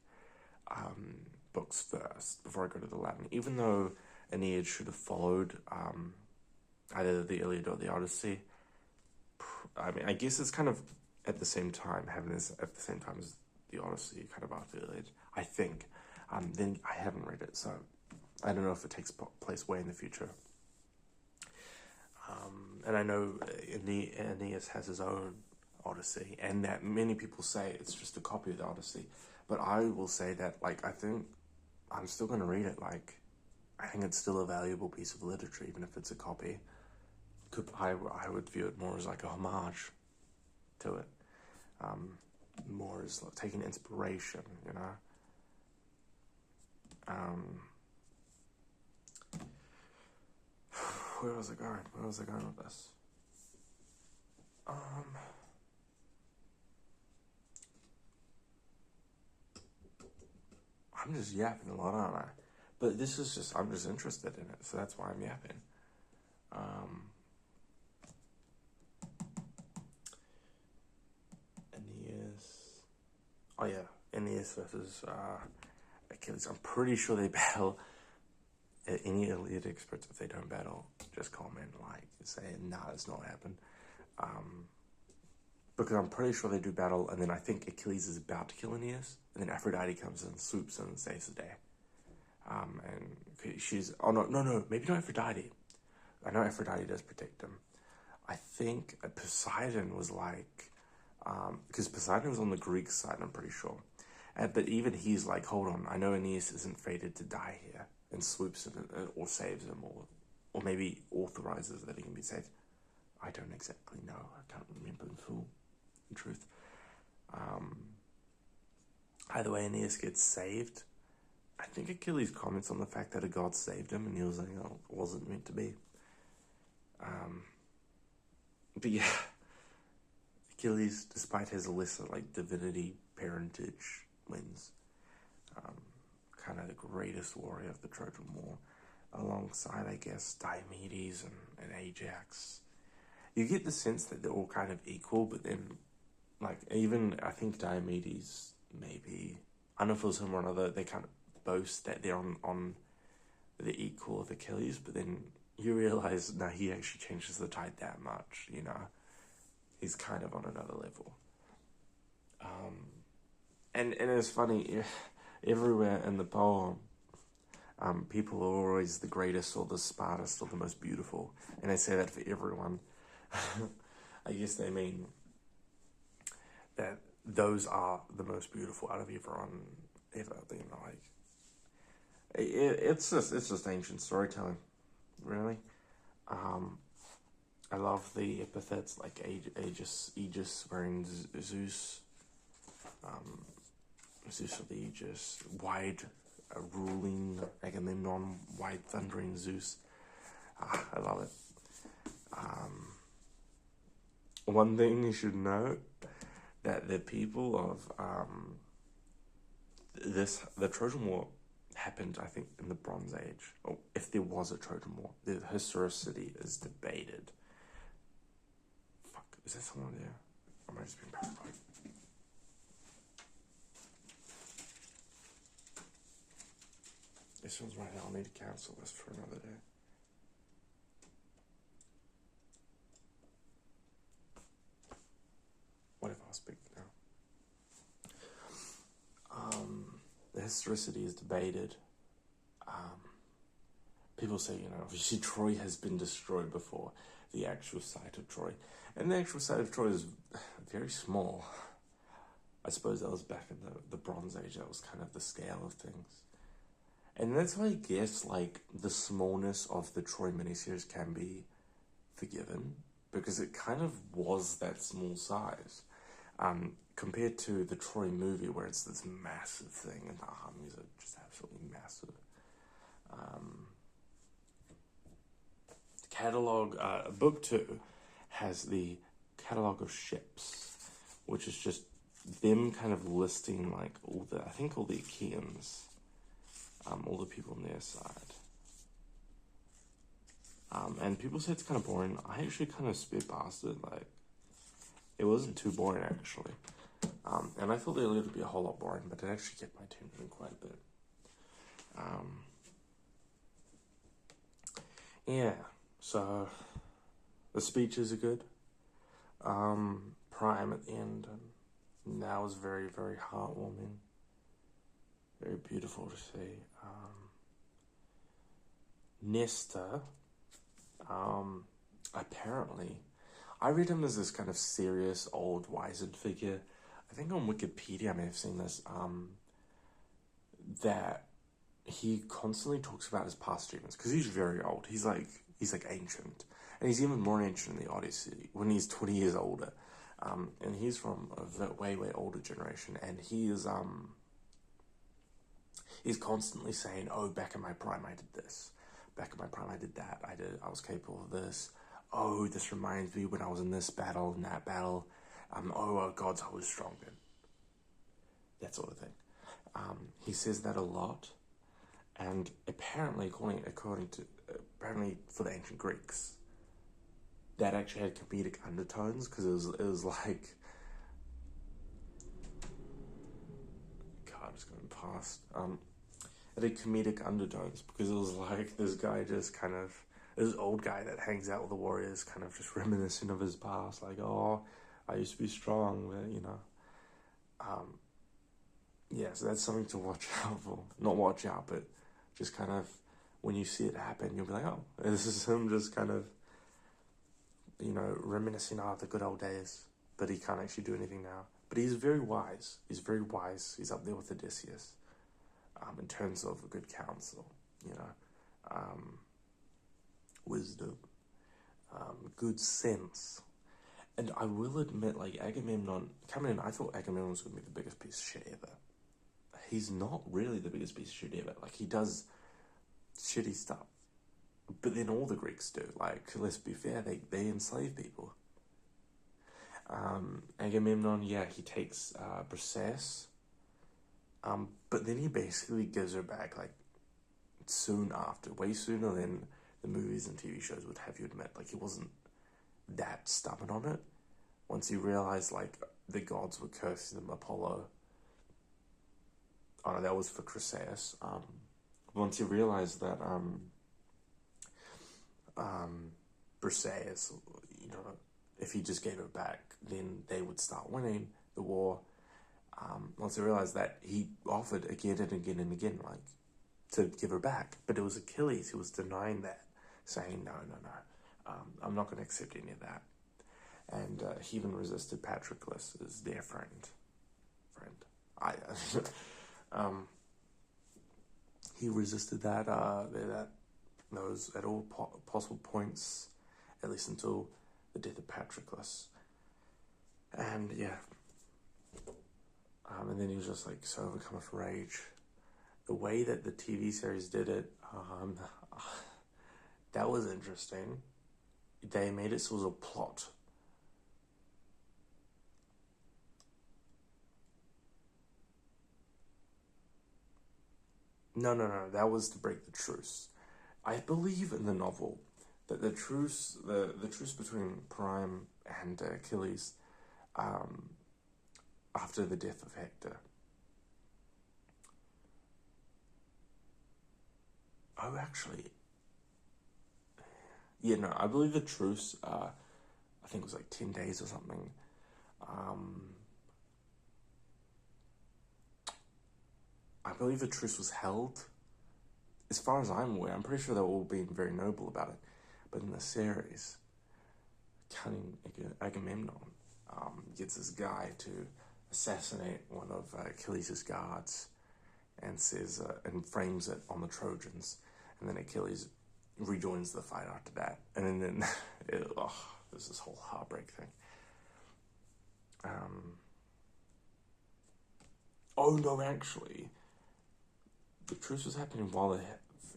books first, before I go to the Latin. Even though Aeneid should have followed either the Iliad or the Odyssey, I mean, I guess it's kind of at the same time, having this at the same time as the Odyssey, kind of after the Iliad, I think. Then I haven't read it, so I don't know if it takes place way in the future. And I know Aeneas has his own Odyssey, and that many people say it's just a copy of the Odyssey. But I will say that, I think I'm still going to read it. I think it's still a valuable piece of literature, even if it's a copy. I would view it more as like a homage to it. More as taking inspiration, Where was I going with this? I'm just yapping a lot, aren't I? But this is just, I'm just interested in it, so that's why I'm yapping. Aeneas. Oh yeah, Aeneas versus Achilles. I'm pretty sure they battle. Any Iliad experts, if they don't battle, just comment, say, nah, that's not happened. Because I'm pretty sure they do battle, and then I think Achilles is about to kill Aeneas, and then Aphrodite comes in, swoops in, and saves the day. And she's, no, maybe not Aphrodite. I know Aphrodite does protect him. I think Poseidon was because Poseidon's on the Greek side, I'm pretty sure. But even he's hold on, I know Aeneas isn't fated to die here. and swoops in or saves him, or maybe authorizes that he can be saved. I don't exactly know. I can't remember in full, in truth. Either way, Aeneas gets saved. I think Achilles comments on the fact that a god saved him, and he was like, oh, it wasn't meant to be. But yeah, Achilles, despite his lesser, divinity parentage, wins. Kind of the greatest warrior of the Trojan War, alongside, I guess, Diomedes and Ajax. You get the sense that they're all kind of equal, but then, even, I think Diomedes, maybe, I don't know if it was him or another, they kind of boast that they're on the equal of Achilles, but then you realize, no, he actually changes the tide that much, He's kind of on another level. And it's funny, everywhere in the poem, people are always the greatest or the smartest or the most beautiful. And I say that for everyone. I guess they mean that those are the most beautiful out of everyone ever. It's just ancient storytelling, really. I love the epithets like Aegis wearing Zeus, Zeus of the Aegis, wide ruling Agamemnon, wide thundering Zeus. I love it. One thing you should know, that the people of the Trojan War happened, I think, in the Bronze Age. Or if there was a Trojan War, the historicity is debated. Fuck, is there someone there? I might just be paranoid. This one's right now. I'll need to cancel this for another day. What if I'll speak now? The historicity is debated. People say, obviously Troy has been destroyed before, the actual site of Troy. And the actual site of Troy is very small. I suppose that was back in the Bronze Age. That was kind of the scale of things. And that's why I guess, the smallness of the Troy miniseries can be forgiven, because it kind of was that small size. Compared to the Troy movie, where it's this massive thing, and the armies are just absolutely massive. The catalog, book 2, has the catalog of ships, which is just them kind of listing, all the Achaeans, all the people on their side. And people say it's kind of boring. I actually kind of spit past it, it wasn't too boring, actually. And I thought the Iliad would be a whole lot boring, but it actually kept my attention quite a bit. Yeah, so the speeches are good. Prime at the end, and that was very, very heartwarming. Very beautiful to see. Nestor, apparently, I read him as this kind of serious, old, wizened figure. I think on Wikipedia I may have seen this, that he constantly talks about his past achievements, because he's very old. He's ancient. And he's even more ancient in the Odyssey, when he's 20 years older. And he's from a way, way older generation, and he is, he's constantly saying, oh, back in my prime I did this. Back in my prime I did that. I was capable of this. Oh, this reminds me when I was in this battle, in that battle. Gods I was strong in. That sort of thing. He says that a lot. And apparently, according to for the ancient Greeks, that actually had comedic undertones, because it was like, God, it's going past. It had comedic undertones, because it was like this guy just kind of, this old guy that hangs out with the warriors, kind of just reminiscing of his past, like, oh, I used to be strong, but, yeah, so that's something to watch out for. Not watch out, but just kind of, when you see it happen, you'll be like, oh, this is him just kind of, reminiscing of the good old days, but he can't actually do anything now. But he's very wise. He's very wise. He's up there with Odysseus, in terms of good counsel. you know, wisdom, good sense. And I will admit, like, Agamemnon, coming in, I thought Agamemnon was going to be the biggest piece of shit ever. He's not really the biggest piece of shit ever. Like, he does shitty stuff. But then all the Greeks do. Like, let's be fair, they enslave people. Agamemnon, yeah, he takes Briseis. But then he basically gives her back, like, soon after. Way sooner than the movies and TV shows would have you admit. Like, he wasn't that stubborn on it. Once he realized, like, the gods were cursing him, Apollo. Oh no, that was for Chryseis. Once he realized that Briseis, you know, if he just gave it back, then they would start winning the war. Once he realized that, he offered again and again and again, like, to give her back. But it was Achilles who was denying that, saying, no, I'm not going to accept any of that. And he even resisted Patroclus as their friend. He resisted that, those at all possible points, at least until the death of Patroclus. And yeah. And then he was just like so overcome with rage. The way that the TV series did it, that was interesting. They made it so it was a plot. No, that was to break the truce. I believe in the novel that the truce between Priam and Achilles, after the death of Hector. Oh, actually, yeah, no, I believe the truce, I think it was like 10 days or something. I believe the truce was held. As far as I'm aware, I'm pretty sure they were all being very noble about it. But in the series, cunning Agamemnon gets this guy to assassinate one of Achilles' guards and says, and frames it on the Trojans. And then Achilles rejoins the fight after that. And then there's this whole heartbreak thing. Oh no, actually, the truce was happening while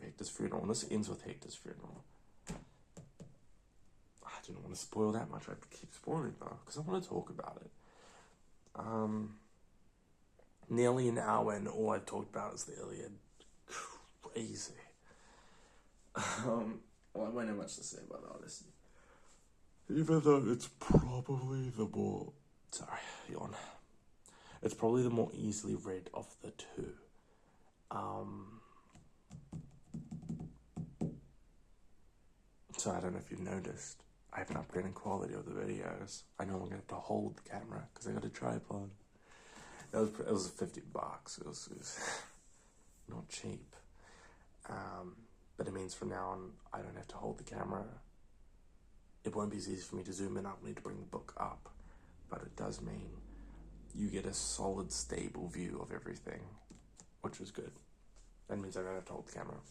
Hector's funeral, and this ends with Hector's funeral. I didn't want to spoil that much. I keep spoiling though, because I want to talk about it. Nearly an hour, and all I've talked about is the Iliad. Crazy. Well, I won't have much to say about the Odyssey. Even though it's probably the more... Sorry, yawn. It's probably the more easily read of the two. So I don't know if you've noticed, I have an upgrading quality of the videos. I no longer have to hold the camera because I got a tripod. It was $50. It was not cheap. But it means from now on, I don't have to hold the camera. It won't be as easy for me to zoom in. I'll need to bring the book up. But it does mean you get a solid, stable view of everything, which is good. That means I don't have to hold the camera.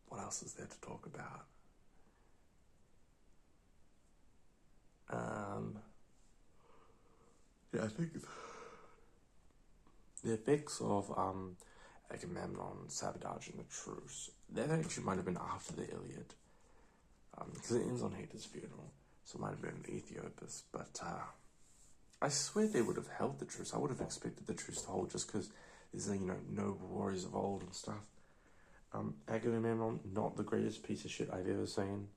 What else is there to talk about? Yeah, I think the effects of Agamemnon sabotaging the truce, that actually might have been after the Iliad, because it ends on Hector's funeral, so it might have been Aethiopus, but I swear they would have held the truce. I would have expected the truce to hold just because there's, noble warriors of old and stuff. Agamemnon, not the greatest piece of shit I've ever seen.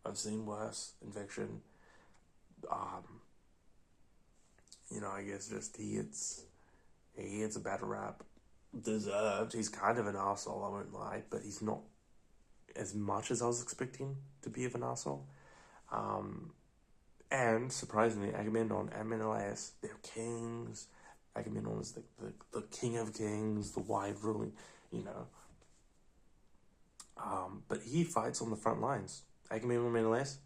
I've seen worse in fiction. I guess just he gets a bad rap. Deserved. He's kind of an arsehole, I won't lie, but he's not as much as I was expecting to be of an arsehole. And surprisingly, Agamemnon and Menelaus, they're kings. Agamemnon is the king of kings, the wide ruling, but he fights on the front lines. Agamemnon and Menelaus,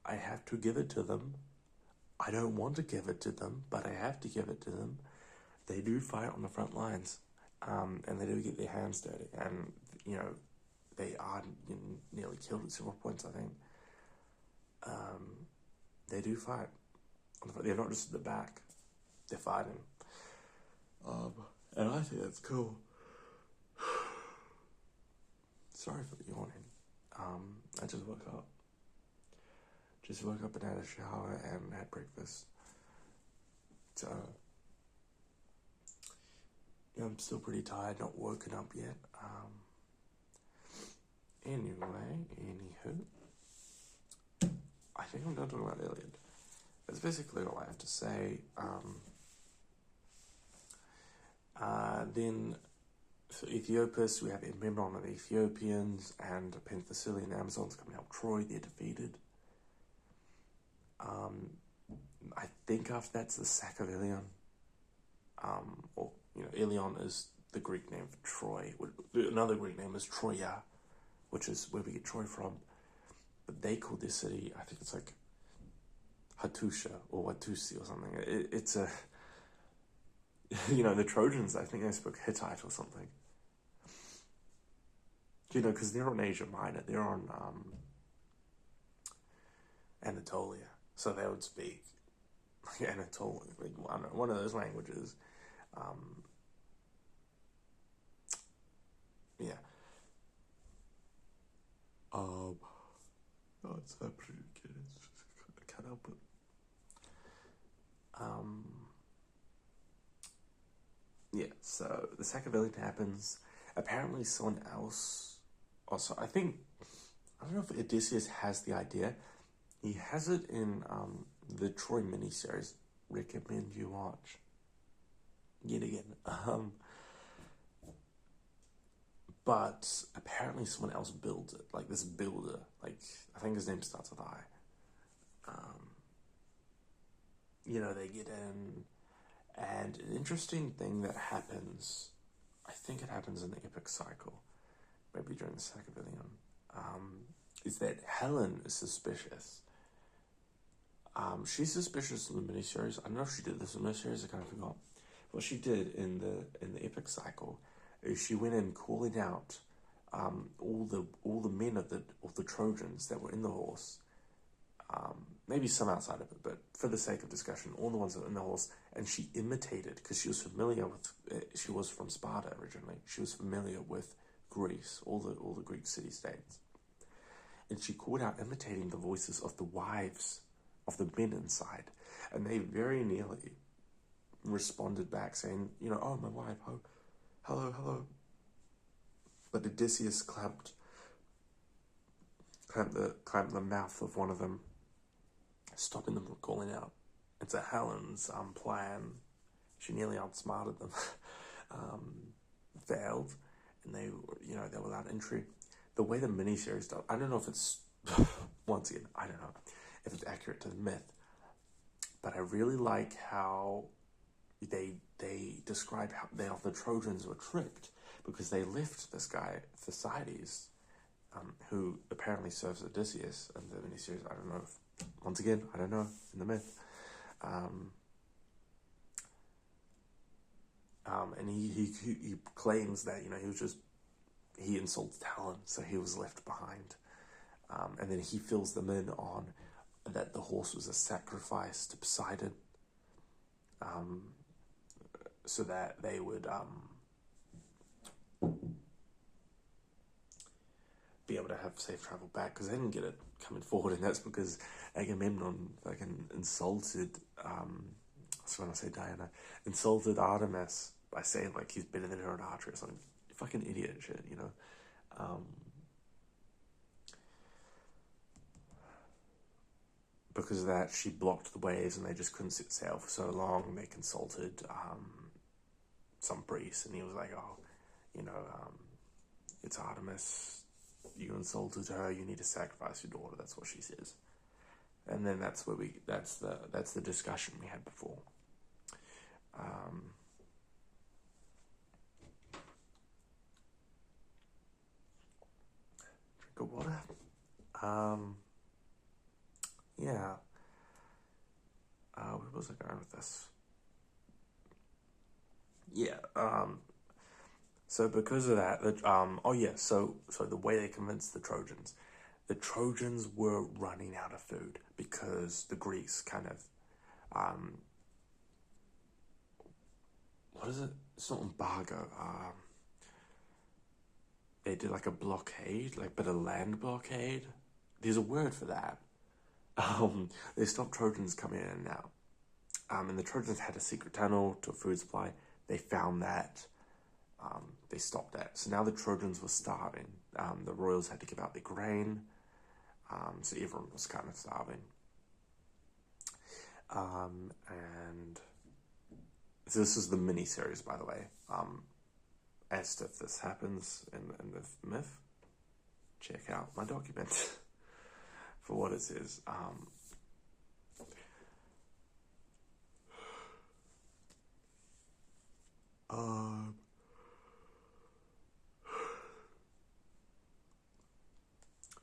I have to give it to them. I don't want to give it to them, but I have to give it to them. They do fight on the front lines. and they do get their hands dirty, and they are nearly killed at several points. I think they do fight. They're not just at the back; they're fighting, and I think that's cool. Sorry for the yawning. I just woke up. Just woke up and had a shower and had breakfast. So, yeah, I'm still pretty tired, not woken up yet. Anywho, I think I'm done talking about Iliad. That's basically all I have to say. Then, for Ethiopus, we have Memnon of the Ethiopians and Penthesillian Amazons coming to help Troy. They're defeated. I think after that's the sack of Ilion. Ilion is the Greek name for Troy. Another Greek name is Troia, which is where we get Troy from. But they call this city, I think it's like Hattusha or Watusi or something. It's a, the Trojans, I think they spoke Hittite or something. Because they're on Asia Minor. They're on Anatolia. So they would speak Anatolian, one of those languages. Yeah. It's pretty good. I can't help it. Yeah, so the sack of Iliad happens. Apparently someone else also, I don't know if Odysseus has the idea. He has it in the Troy miniseries. Recommend you watch. Yet again. But apparently someone else builds it. Like this builder. Like, I think his name starts with I. They get in. And an interesting thing that happens, I think it happens in the epic cycle, maybe during the sack of Ilion, is that Helen is suspicious. She's suspicious in the miniseries. I don't know if she did this in the miniseries, I kind of forgot. What she did in the epic cycle is she went in calling out all the men of the Trojans that were in the horse. Maybe some outside of it, but for the sake of discussion, all the ones that were in the horse, and she imitated, because she was familiar with, she was from Sparta originally, she was familiar with Greece, all the Greek city-states. And she called out imitating the voices of the wives of the men inside, and they very nearly responded back saying, oh, my wife, oh, hello. But Odysseus clamped the mouth of one of them, stopping them from calling out. It's a Helen's plan. She nearly outsmarted them. Failed, and they were allowed entry. The way the miniseries does, I don't know if it's once again, I don't know if it's accurate to the myth, but I really like how they describe how the Trojans were tricked, because they left this guy Thucydides, who apparently serves Odysseus in the miniseries. I don't know if, once again, I don't know in the myth. And he claims that he insulted Helen, so he was left behind. And then he fills them in on that the horse was a sacrifice to Poseidon, so that they would be able to have safe travel back, because they didn't get it coming forward, and that's because Agamemnon fucking insulted, Diana, insulted Artemis by saying, like, he's better than her at archery or something. Fucking idiot shit, Because of that, she blocked the waves and they just couldn't set sail for so long, and they consulted some priest, and he was like, it's Artemis, you insulted her, you need to sacrifice your daughter, that's what she says. And then that's the discussion we had before. Drink of water. Yeah. Where was I going with this? Yeah. So because of that, so the way they convinced the Trojans were running out of food because the Greeks kind of, what is it? It's not embargo. They did like a blockade, but a land blockade. There's a word for that. They stopped Trojans coming in and out. And the Trojans had a secret tunnel to a food supply. They found that. They stopped that. So now the Trojans were starving. The royals had to give out their grain. So everyone was kind of starving. And so this is the mini-series, by the way. As if this happens in the myth, check out my document for what it is.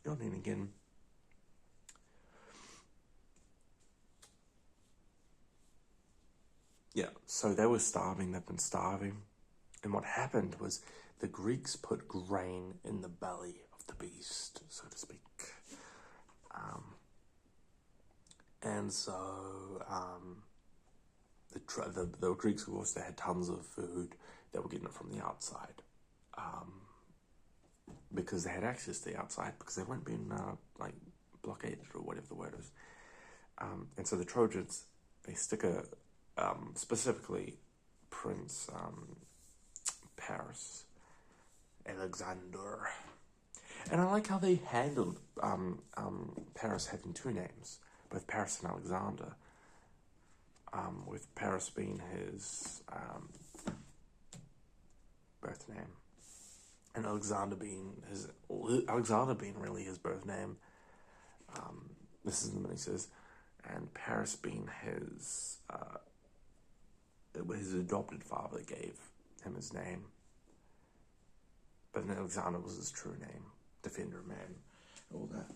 Yawning again. Yeah, so they were starving, they've been starving. And what happened was the Greeks put grain in the belly of the beast, so to speak. And so the Greeks, of course, they had tons of food. They were getting it from the outside. Because they had access to the outside, because they weren't being blockaded or whatever the word is. And so the Trojans, they stick specifically Prince Paris, Alexander. And I like how they handled Paris having two names, both Paris and Alexander, with Paris being his birth name, and Alexander being really his birth name. This is the mini says, and Paris being his adopted father gave him his name, but then Alexander was his true name, defender of man, all that.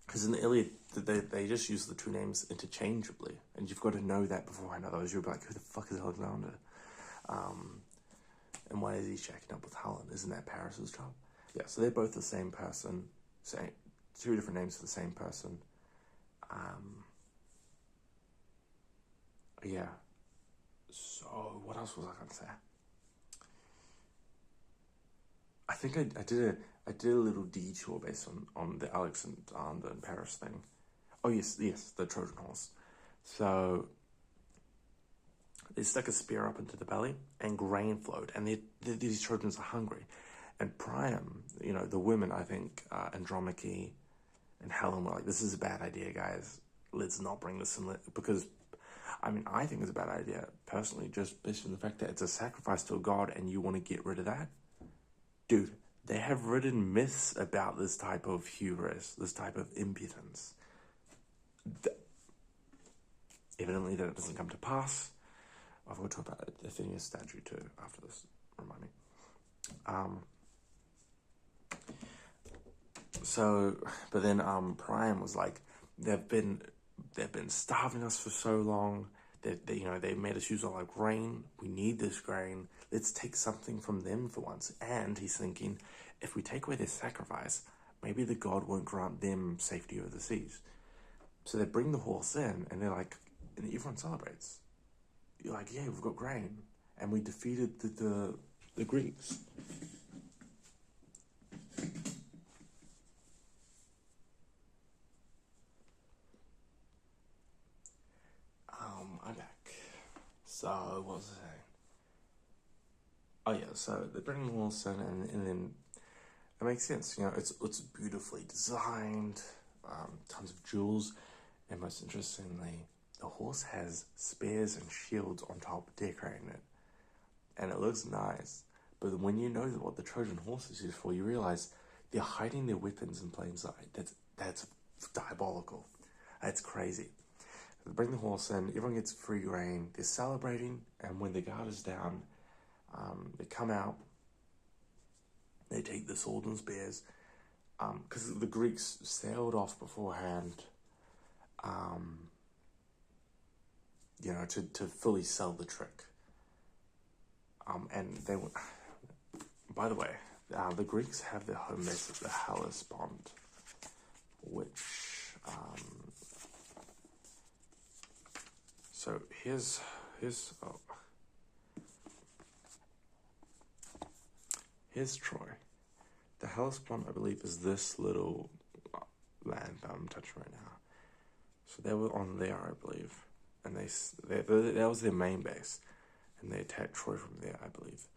Because in the Iliad, they just use the two names interchangeably, and you've got to know that beforehand, otherwise you'll be like, who the fuck is Alexander? And why is he shacking up with Helen? Isn't that Paris's job? Yeah, so they're both the same person, two different names for the same person. Yeah. So what else was I going to say? I think I did a little detour based on the Alexander and Paris thing. Oh yes, the Trojan horse. So they stuck a spear up into the belly, and grain flowed, and these Trojans are hungry. And Priam, the women, I think, Andromache and Helen were like, this is a bad idea, guys. Let's not bring this in, because, I think it's a bad idea, personally, just based on the fact that it's a sacrifice to a god, and you want to get rid of that? Dude, they have written myths about this type of hubris, this type of impudence. Evidently, that it doesn't come to pass. I've got to talk about Athena's statue too after this. Remind me. But then Priam was like, they've been starving us for so long. They made us use all our grain. We need this grain. Let's take something from them for once. And he's thinking, if we take away their sacrifice, maybe the god won't grant them safety over the seas. So they bring the horse in, and they're like, and everyone celebrates. You're like, yeah, we've got grain, and we defeated the Greeks. I'm back. So what was I saying? Oh yeah, so they bring the horse in, and then it makes sense. It's beautifully designed, tons of jewels, and most interestingly, the horse has spears and shields on top decorating it, and it looks nice. But when you know what the Trojan horse is used for, you realize they're hiding their weapons in plain sight. That's diabolical. That's crazy. They bring the horse in, everyone gets free grain, they're celebrating, and when the guard is down, they come out, they take the sword and spears, because the Greeks sailed off beforehand, to fully sell the trick. And they were, by the way, the Greeks have their home base at the Hellespont, which, so here's Troy. The Hellespont, I believe, is this little land that I'm touching right now. So they were on there, I believe, and that was their main base, and they attacked Troy from there, I believe.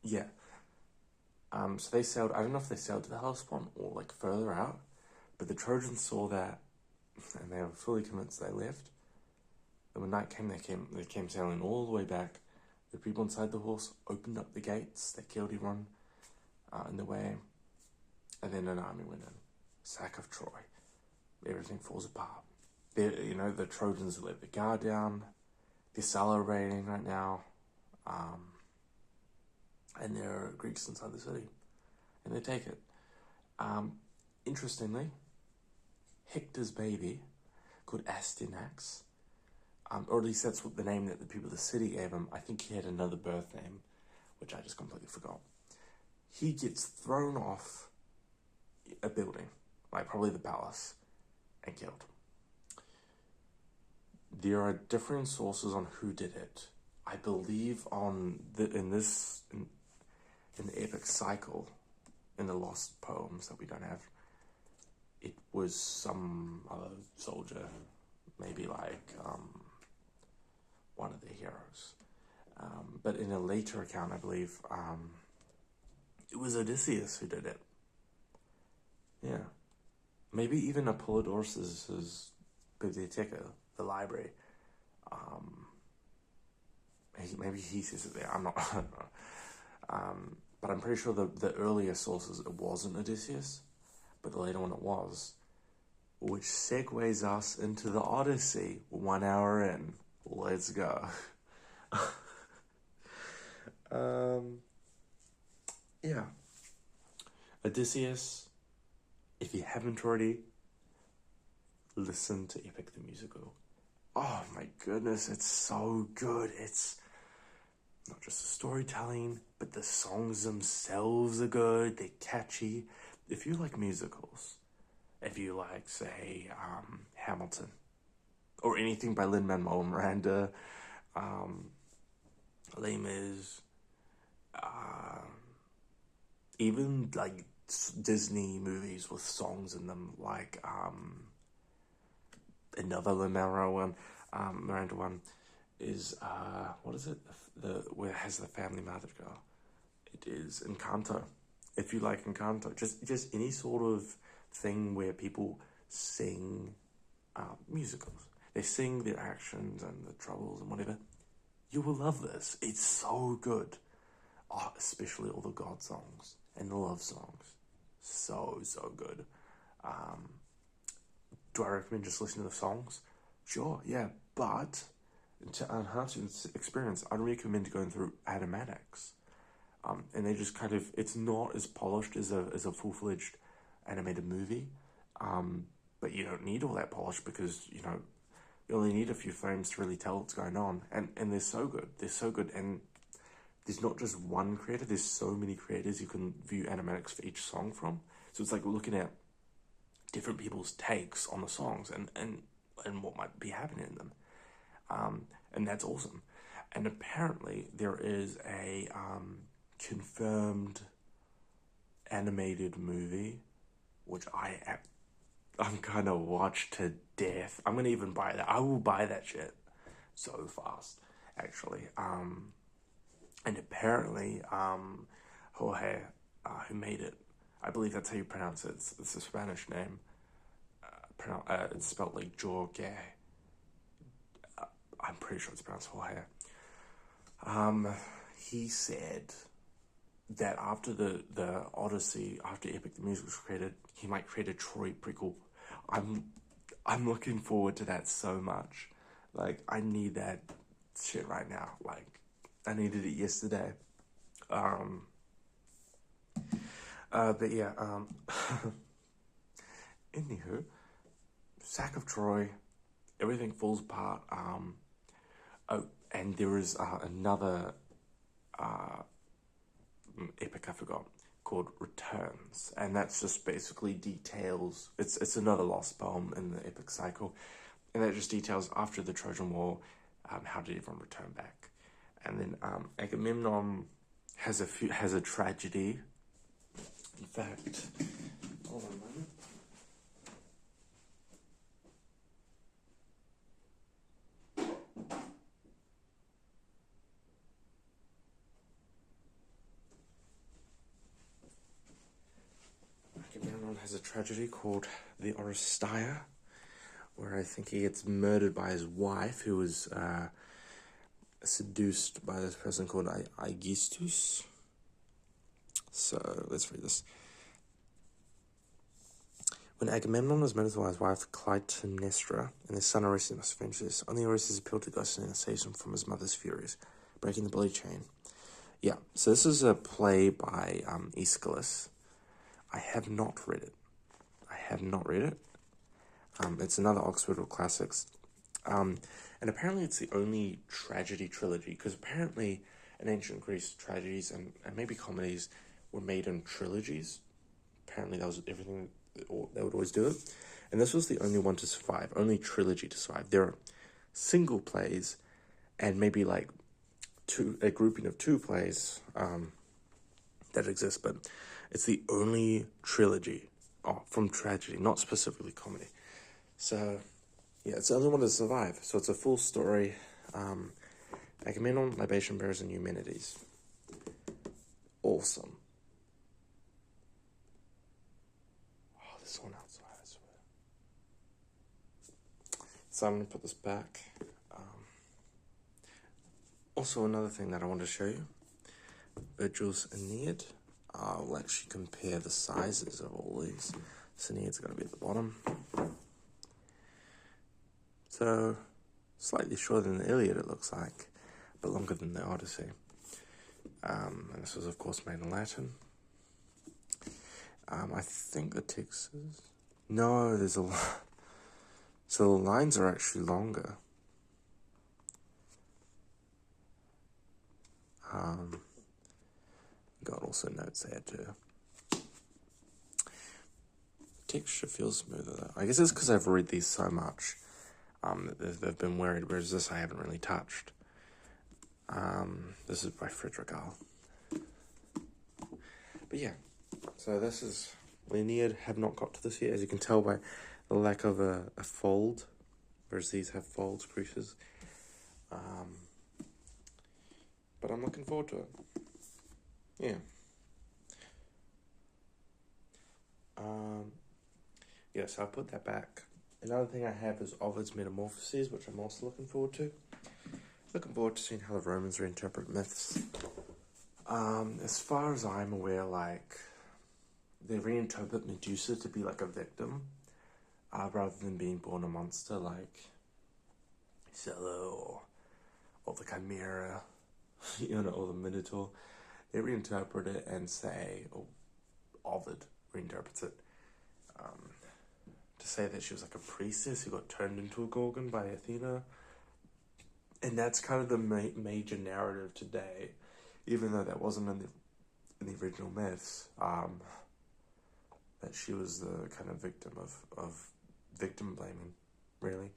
Yeah. So they sailed. I don't know if they sailed to the Hellespont or like further out, but the Trojans saw that, and they were fully convinced they left. And when night came, they came sailing all the way back. The people inside the horse opened up the gates. They killed everyone in the way, and then an army went in. Sack of Troy. Everything falls apart. The Trojans let the guard down. They're celebrating right now. And there are Greeks inside the city. And they take it. Interestingly, Hector's baby, called Astyanax, or at least that's what the name that the people of the city gave him. I think he had another birth name, which I just completely forgot. He gets thrown off a building, like probably the palace, and killed. There are differing sources on who did it. I believe in the epic cycle, in the lost poems that we don't have, it was some other soldier, maybe like one of the heroes. But in a later account, I believe it was Odysseus who did it. Yeah. Maybe even Apollodorus' Bibliotheca, the library. Maybe he says it there. I'm not. But I'm pretty sure the earlier sources, it wasn't Odysseus, but the later one it was, which segues us into the Odyssey. 1 hour in. Let's go. Yeah. Odysseus, if you haven't already, listen to Epic the Musical. Oh my goodness, it's so good. It's not just the storytelling, but the songs themselves are good. They're catchy. If you like musicals, if you like, say, Hamilton, or anything by Lin-Manuel Miranda, Les Mis, even like Disney movies with songs in them, like another Lin-Manuel Miranda one is what is it? Where it has the family madrigal. It is Encanto. If you like Encanto, just any sort of thing where people sing musicals. They sing their actions and the troubles and whatever. You will love this. It's so good. Oh, especially all the God songs and the love songs. So good. Do I recommend just listening to the songs? Sure, yeah. But to enhance your experience, I'd recommend going through animatics. And they just kind of, it's not as polished as a full-fledged animated movie. But you don't need all that polish because, you only need a few frames to really tell what's going on. And they're so good. They're so good. And there's not just one creator. There's so many creators you can view animatics for each song from. So it's like looking at different people's takes on the songs and what might be happening in them. And that's awesome. And apparently there is a confirmed animated movie, which I'm gonna watch to death. I'm gonna even buy that. I will buy that shit so fast, actually. And apparently, Jorge, who made it, I believe that's how you pronounce it. It's a Spanish name. It's spelled like Jorge. I'm pretty sure it's pronounced Jorge. He said that after the Odyssey, after Epic the Musical was created, he might create a Troy prequel. I'm looking forward to that so much. Like, I need that shit right now. Like, I needed it yesterday. But yeah, Anywho, sack of Troy, everything falls apart. Oh, and there is another epic I forgot called Returns, and that's just basically details. It's another lost poem in the epic cycle, and that just details after the Trojan War, how did everyone return back, and then Agamemnon has a tragedy. In fact, hold on a moment. Agamemnon has a tragedy called the Oresteia, where I think he gets murdered by his wife, who was seduced by this person called Aegisthus. So let's read this. When Agamemnon was murdered by his wife Clytemnestra, and his son Orestes must avenge this, only Orestes appealed to Ghost and saves him from his mother's furies, breaking the bloody chain. Yeah, so this is a play by Aeschylus. I have not read it. It's another Oxford of Classics. And apparently it's the only tragedy trilogy, because apparently in ancient Greece, tragedies and maybe comedies were made in trilogies. Apparently that was everything they would always do it. And this was the only one to survive, only trilogy to survive. There are single plays and maybe like a grouping of two plays that exist, but it's the only trilogy from tragedy, not specifically comedy. So, yeah, it's the only one to survive. So it's a full story. Agamemnon, Libation Bearers, and Eumenides. Awesome. Oh, there's one outside, I swear. So I'm going to put this back. Also, another thing that I want to show you. Virgil's Aeneid. I'll actually compare the sizes of all these. So Aeneid's going to be at the bottom. So, slightly shorter than the Iliad, it looks like, but longer than the Odyssey. And this was, of course, made in Latin. I think the text is... No, there's a lot. So the lines are actually longer. Got also notes there too. Texture feels smoother though. I guess it's because I've read these so much. They've been worried, whereas this I haven't really touched. This is by Frederick Arl. But yeah, so this is Aeneid. Have not got to this yet, as you can tell by the lack of a fold, whereas these have folds, creases. But I'm looking forward to it. Yeah. So I'll put that back. Another thing I have is Ovid's Metamorphoses, which I'm also looking forward to. Looking forward to seeing how the Romans reinterpret myths. As far as I'm aware, like, they reinterpret Medusa to be like a victim, rather than being born a monster like Scylla or the Chimera, or the Minotaur. They reinterpret it and say, or Ovid reinterprets it, to say that she was like a priestess who got turned into a Gorgon by Athena. And that's kind of the major narrative today, even though that wasn't in the original myths, that she was the kind of victim of victim blaming, really.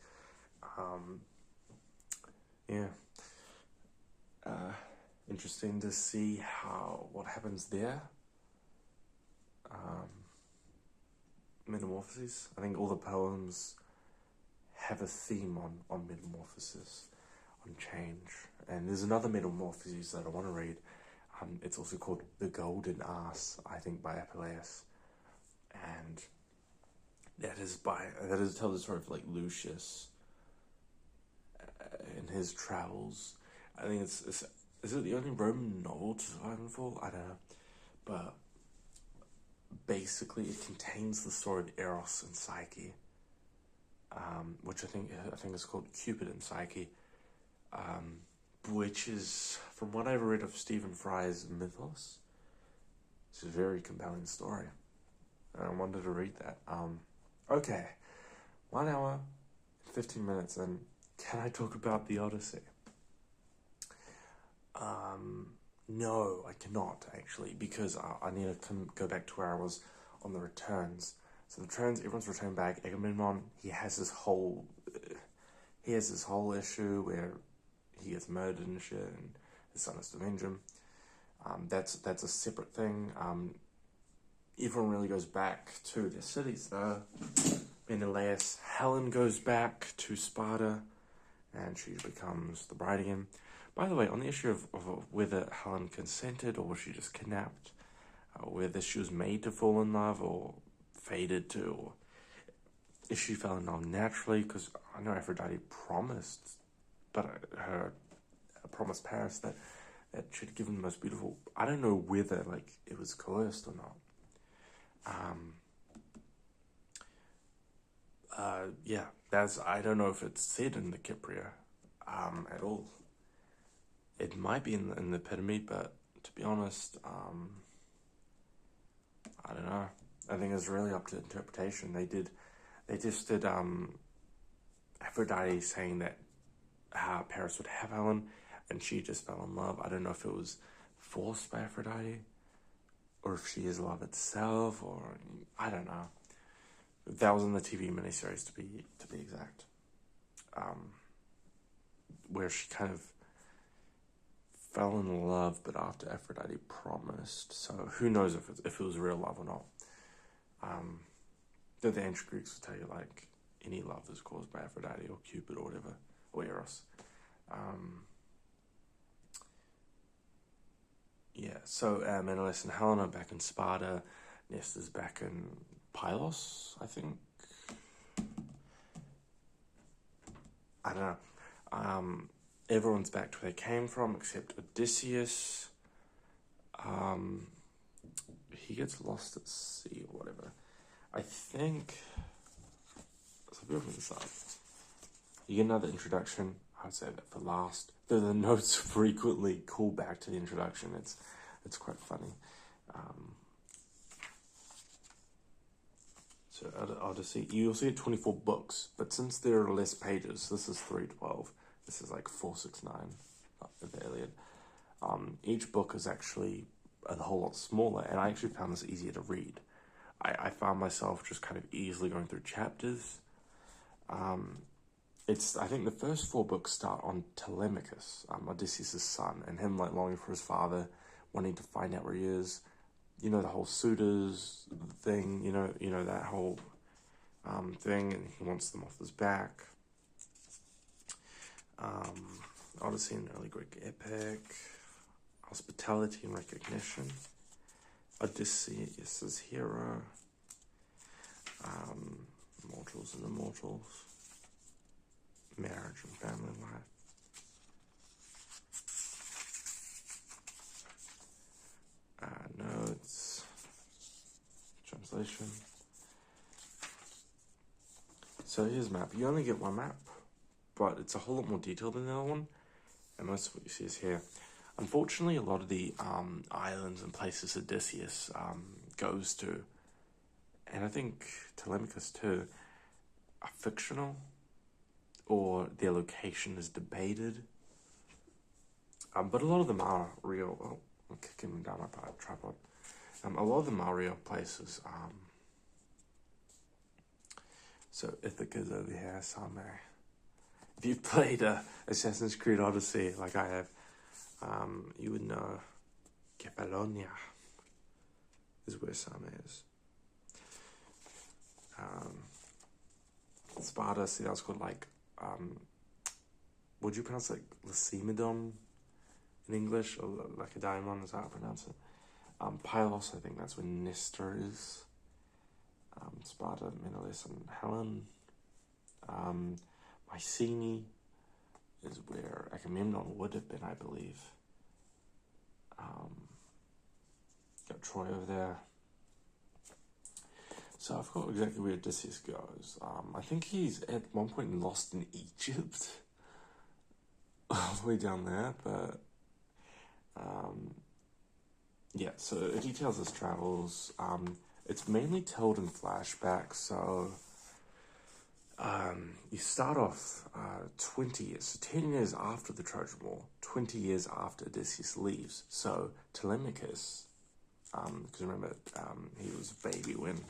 Interesting to see what happens there. Metamorphoses. I think all the poems have a theme on metamorphosis, on change. And there's another metamorphosis that I want to read. It's also called The Golden Ass, I think, by Apuleius. And that is tells the story of like Lucius in his travels. I think is it the only Roman novel to survive and fall? I don't know. But basically it contains the story of Eros and Psyche, which I think is called Cupid and Psyche, which is, from what I've read of Stephen Fry's Mythos, it's a very compelling story. And I wanted to read that. Okay, 1 hour, 15 minutes, and can I talk about the Odyssey? No, I cannot, actually, because I need to go back to where I was on the returns. So the returns, everyone's returned back. Agamemnon, he has this whole issue where he gets murdered and shit, and his son has to avenge him. That's a separate thing. Everyone really goes back to their cities, though. Menelaus, Helen goes back to Sparta, and she becomes the bride again. By the way, on the issue of whether Helen consented or was she just kidnapped, whether she was made to fall in love or fated to, or if she fell in love naturally, because I know Aphrodite promised, promised Paris that she'd given the most beautiful. I don't know whether it was coerced or not. I don't know if it's said in the Kypria at all. It might be in the epitome, but to be honest, I don't know. I think it's really up to interpretation. They just did Aphrodite saying that Paris would have Helen, and she just fell in love. I don't know if it was forced by Aphrodite, or if she is love itself, or I don't know. That was in the TV miniseries, to be exact, where she kind of fell in love, but after Aphrodite promised. So who knows if it was real love or not. The ancient Greeks would tell you any love is caused by Aphrodite or Cupid or whatever, or Eros. So Menelaus and Helen are back in Sparta. Nestor's back in Pylos, I think. I don't know. Everyone's back to where they came from except Odysseus. He gets lost at sea or whatever. I think. So if you open this up, you get another introduction. I'd say that for last. Though the notes frequently call back to the introduction. It's quite funny. So Odyssey, you'll see 24 books, but since there are less pages, this is 312. This is 469 of the Iliad. Each book is actually a whole lot smaller, and I actually found this easier to read. I found myself just kind of easily going through chapters. I think the first 4 books start on Telemachus, Odysseus' son, and him longing for his father, wanting to find out where he is. You know, the whole suitors thing, you know that whole thing, and he wants them off his back. Odyssey, an early Greek epic. Hospitality and recognition. Odysseus' hero. Mortals and immortals. Marriage and family life. Notes. Translation. So here's a map. You only get one map, but it's a whole lot more detailed than the other one, and most of what you see is here. Unfortunately, a lot of the islands and places Odysseus goes to, and I think Telemachus too, are fictional, or their location is debated. But a lot of them are real. Oh, I'm kicking them down my tripod. A lot of them are real places. So Ithaca's over here, somewhere. If you've played Assassin's Creed Odyssey, like I have, you would know Kefalonia is where Sama is. Sparta, see, that was called would you pronounce it Lysimedon in English, or Lacedaemon is how I pronounce it. Pylos, I think that's where Nestor is. Sparta, Menelaus, and Helen. Mycenae is where Agamemnon would have been, I believe. Got Troy over there. So I forgot exactly where Odysseus goes. I think he's at one point lost in Egypt. All the way down there, but so it details his travels. It's mainly told in flashback, so You start off 20 years, so 10 years after the Trojan War, 20 years after Odysseus leaves. So Telemachus, because remember, he was a baby when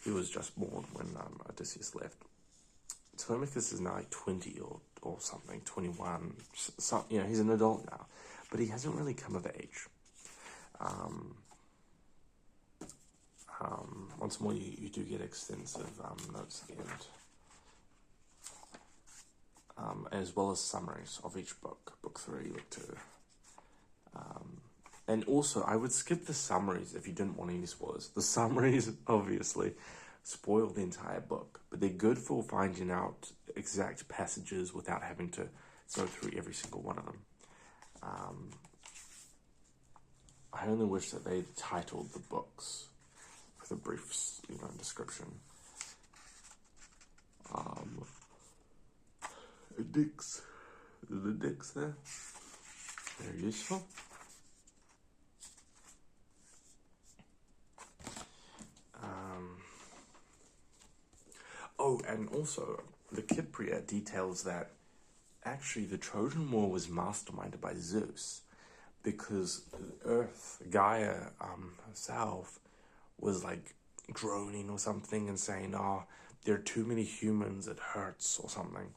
he was just born when Odysseus left. Telemachus is now like 20 or something, 21. So, he's an adult now, but he hasn't really come of age. Once more, you do get extensive notes at the end, as well as summaries of each book, book 3, book 2. And also, I would skip the summaries if you didn't want any spoilers. The summaries, obviously, spoil the entire book, but they're good for finding out exact passages without having to go through every single one of them. I only wish that they titled the books with a brief, description. Dicks. The dicks there. Very useful. And also, the Cypria details that actually the Trojan War was masterminded by Zeus, because Earth, Gaia herself, was like groaning or something and saying, there are too many humans, it hurts, or something.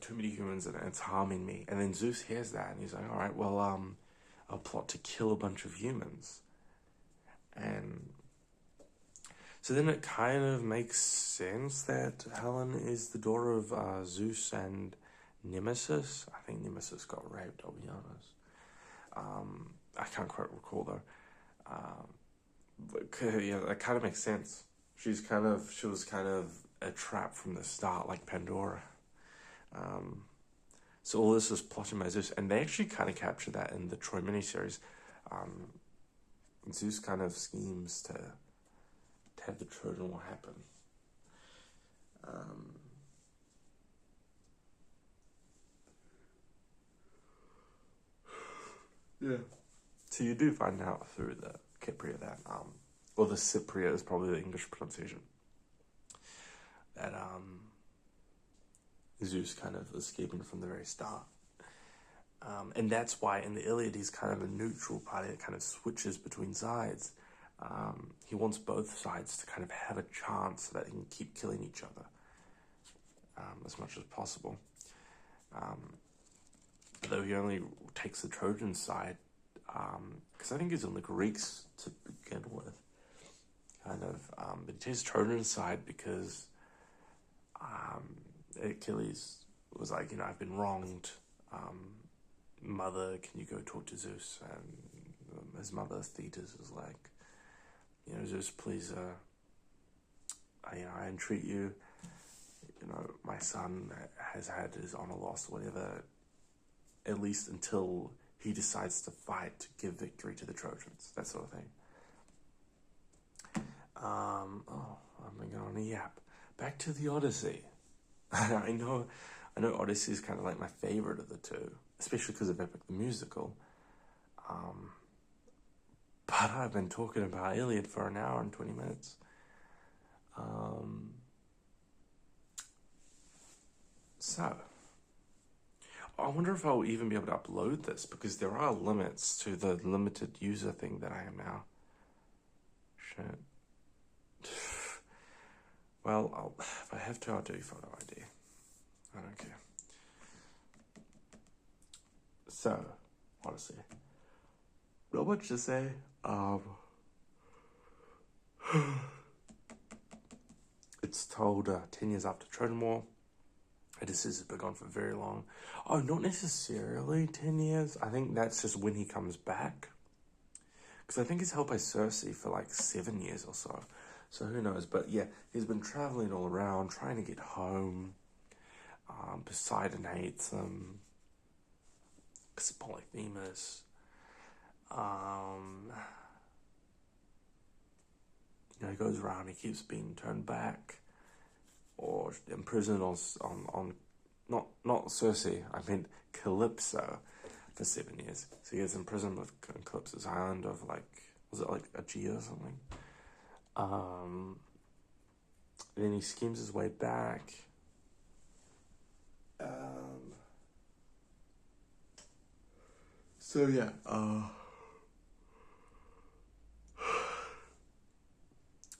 Too many humans and it's harming me. And then Zeus hears that and he's like, all right, well, I'll plot to kill a bunch of humans. And so then it kind of makes sense that Helen is the daughter of Zeus and Nemesis. I think Nemesis got raped, I'll be honest. I can't quite recall though. But that kind of makes sense. She was kind of a trap from the start, like Pandora. So all this was plotted by Zeus, and they actually kind of capture that in the Troy miniseries. Zeus kind of schemes to have the Trojan War happen. Yeah. So you do find out through the Cypria that, or the Cypria is probably the English pronunciation, that Zeus kind of escaping from the very start. And that's why in the Iliad he's kind of a neutral party that kind of switches between sides. He wants both sides to kind of have a chance so that they can keep killing each other as much as possible. Though he only takes the Trojan side, because I think he's on the Greeks to begin with, kind of. But he takes Trojan side because Achilles was like, I've been wronged. Mother, can you go talk to Zeus? And his mother, Thetis, is like, Zeus, please, I entreat you. My son has had his honor lost, whatever, at least until he decides to fight to give victory to the Trojans, that sort of thing. I'm going on a yap. Back to the Odyssey. I know Odyssey is kind of like my favorite of the two, especially because of Epic the Musical. But I've been talking about Iliad for an hour and 20 minutes. So, I wonder if I'll even be able to upload this, because there are limits to the limited user thing that I am now. Shit. Well, if I have to, I'll do photo ID. I don't care. So, Odyssey. Not much to say. It's told 10 years after Trojan War. Odysseus has been gone for very long. Oh, not necessarily 10 years. I think that's just when he comes back. Because I think he's held by Circe for like 7 years or so. So who knows? But yeah, he's been traveling all around, trying to get home. Poseidon hates him. Polyphemus. He goes around, he keeps being turned back or imprisoned on not Circe, I meant Calypso for 7 years. So he gets imprisoned with Calypso's island of was it like Aegea or something? And then he schemes his way back. So yeah,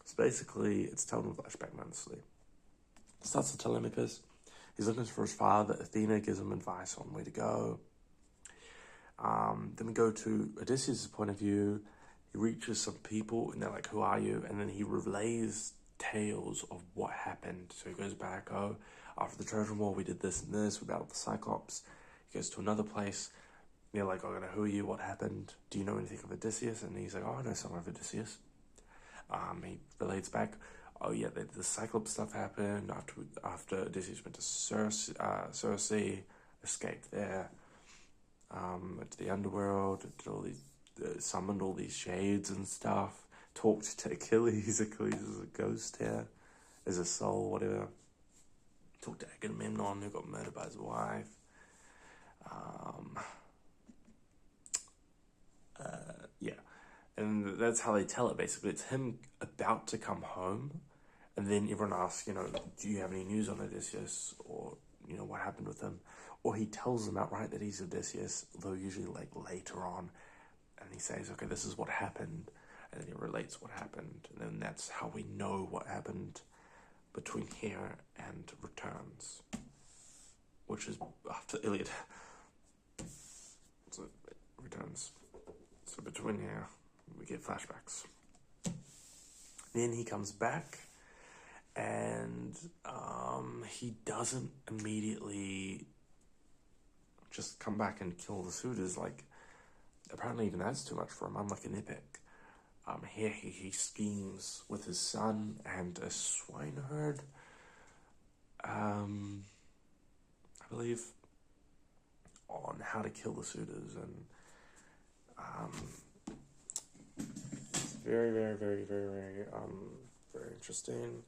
so basically it's told in flashback mostly. Starts with Telemachus. He's looking for his father. Athena gives him advice on where to go. Then we go to Odysseus' point of view. He reaches some people and they're like, who are you? And then he relays tales of what happened. So he goes back, after the Trojan War, we did this and this, we battled the Cyclops. He goes to another place. They're like, who are you? What happened? Do you know anything of Odysseus? And he's like, I know some of Odysseus. He relates back, the Cyclops stuff happened after Odysseus went to Circe, escaped there, went to the underworld, did all these, summoned all these shades and stuff, talked to Achilles. Achilles is a ghost here, is a soul, whatever. Talked to Agamemnon, who got murdered by his wife. And that's how they tell it, basically. It's him about to come home, and then everyone asks, do you have any news on Odysseus? Or, what happened with him? Or he tells them outright that he's Odysseus, though usually, later on. And he says, okay, this is what happened. And then he relates what happened. And then that's how we know what happened between here and Returns, which is after Iliad. So, Returns. So between here, we get flashbacks. Then he comes back, and he doesn't immediately just come back and kill the suitors. Apparently even that's too much for him, unlike an epic. Here he schemes with his son and a swineherd, I believe, on how to kill the suitors, and it's very, very, very, very, very interesting.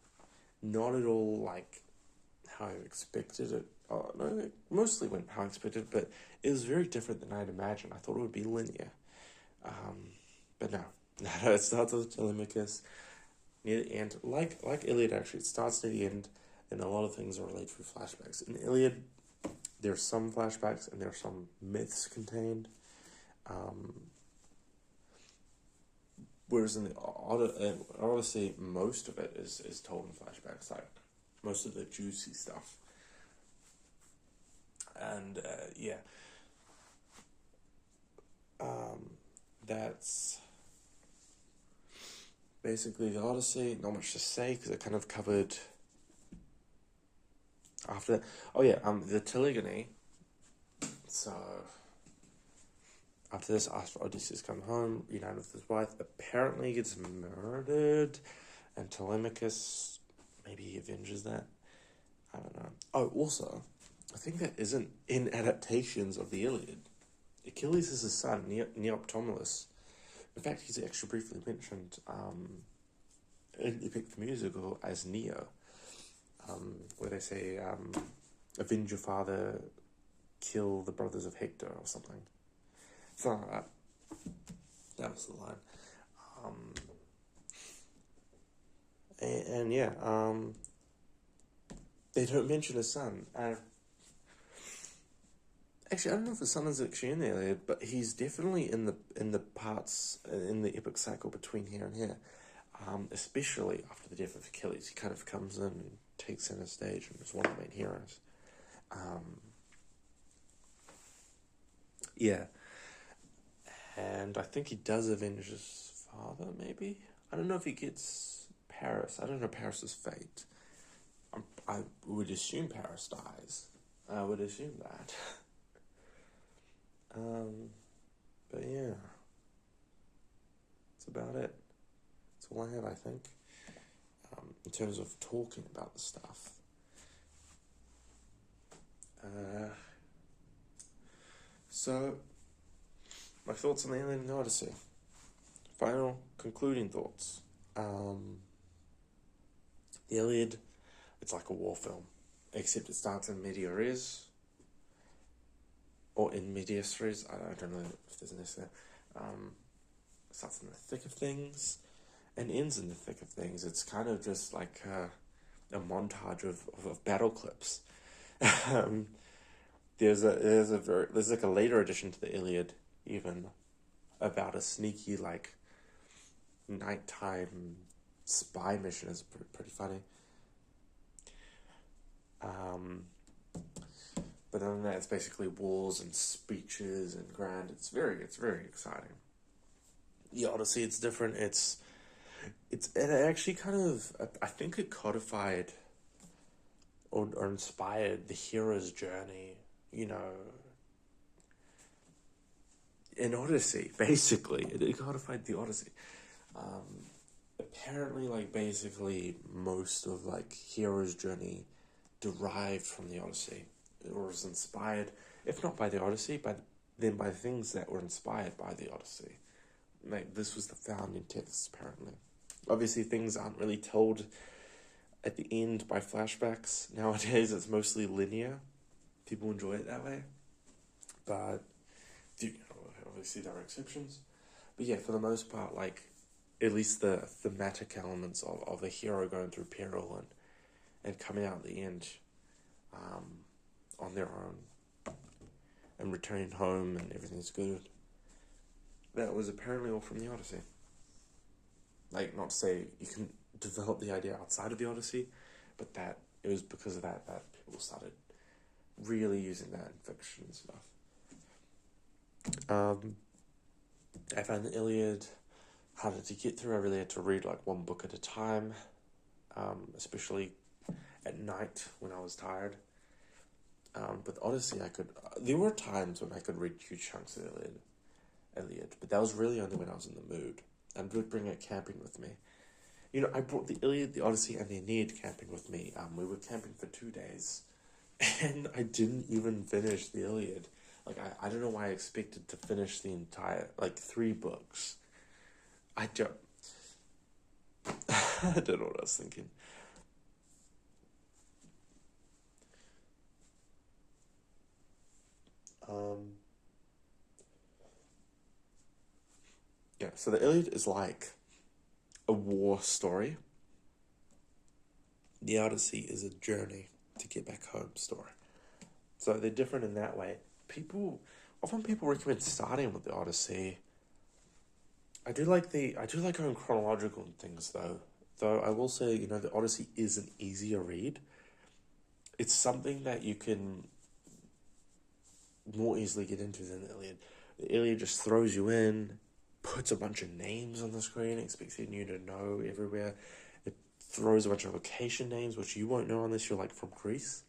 Not at all how I expected it. Oh, no, it mostly went how I expected, but it was very different than I'd imagined. I thought it would be linear. But no. It starts with Telemachus near the end. Like Iliad, actually, it starts near the end, and a lot of things are related through flashbacks. In Iliad, there's some flashbacks, and there are some myths contained. Whereas in the Odyssey, most of it is told in flashbacks, most of the juicy stuff. And, that's basically the Odyssey. Not much to say, because it kind of covered after that. The Telegony. So after this, after Odysseus comes home, united with his wife, apparently gets murdered, and Telemachus maybe avenges that. I don't know. Oh, also, I think that isn't in adaptations of the Iliad. Achilles is his son, Neoptolemus. In fact, he's actually briefly mentioned in Epic the Musical as Neo, where they say, avenge your father, kill the brothers of Hector, or something. Something like that. That was the line. They don't mention his son. Actually, I don't know if his son is actually in the Iliad, but he's definitely in the parts in the epic cycle between here and here. Especially after the death of Achilles, he kind of comes in and takes center stage and is one of the main heroes. And I think he does avenge his father, maybe? I don't know if he gets Paris. I don't know Paris's fate. I would assume Paris dies. I would assume that. But yeah. That's about it. That's all I have, I think. In terms of talking about the stuff. So, my thoughts on the Iliad and Odyssey. Final concluding thoughts. The Iliad, it's like a war film, except it starts in media res, or in medias res. I don't know if there's an S there. It starts in the thick of things and ends in the thick of things. It's kind of just like a montage of battle clips. um, there's like a later addition to the Iliad, even about a sneaky like nighttime spy mission. Is pretty funny. But other than that, it's basically wars and speeches and grand. It's very exciting. The Odyssey, it's different. It actually kind of, I think it codified or inspired the hero's journey. You know, in Odyssey, basically, it codified the Odyssey. Apparently, like basically, most of like hero's journey derived from the Odyssey, or was inspired, if not by the Odyssey, then by things that were inspired by the Odyssey. Like this was the founding text, apparently. Obviously, things aren't really told at the end by flashbacks. Nowadays, it's mostly linear. People enjoy it that way, but obviously there are exceptions. But yeah, for the most part, like at least the thematic elements of the hero going through peril and coming out at the end on their own and returning home and everything's good. That was apparently all from the Odyssey. Like, not to say you can develop the idea outside of the Odyssey, but that it was because of that people started really using that in fiction and stuff. I found the Iliad harder to get through. I really had to read like one book at a time, especially at night when I was tired. With Odyssey, there were times when I could read huge chunks of Iliad, but that was really only when I was in the mood. And would bring it camping with me. You know, I brought the Iliad, the Odyssey, and the Aeneid camping with me. We were camping for 2 days, and I didn't even finish the Iliad. Like, I don't know why I expected to finish the entire, 3 books. I don't know what I was thinking. Yeah, so the Iliad is like a war story. The Odyssey is a journey to get back home story. So they're different in that way. Often people recommend starting with the Odyssey. I do like going chronological and things though. Though I will say, the Odyssey is an easier read. It's something that you can more easily get into than the Iliad. The Iliad just throws you in, puts a bunch of names on the screen, expecting you to know everywhere. It throws a bunch of location names, which you won't know unless you're like from Greece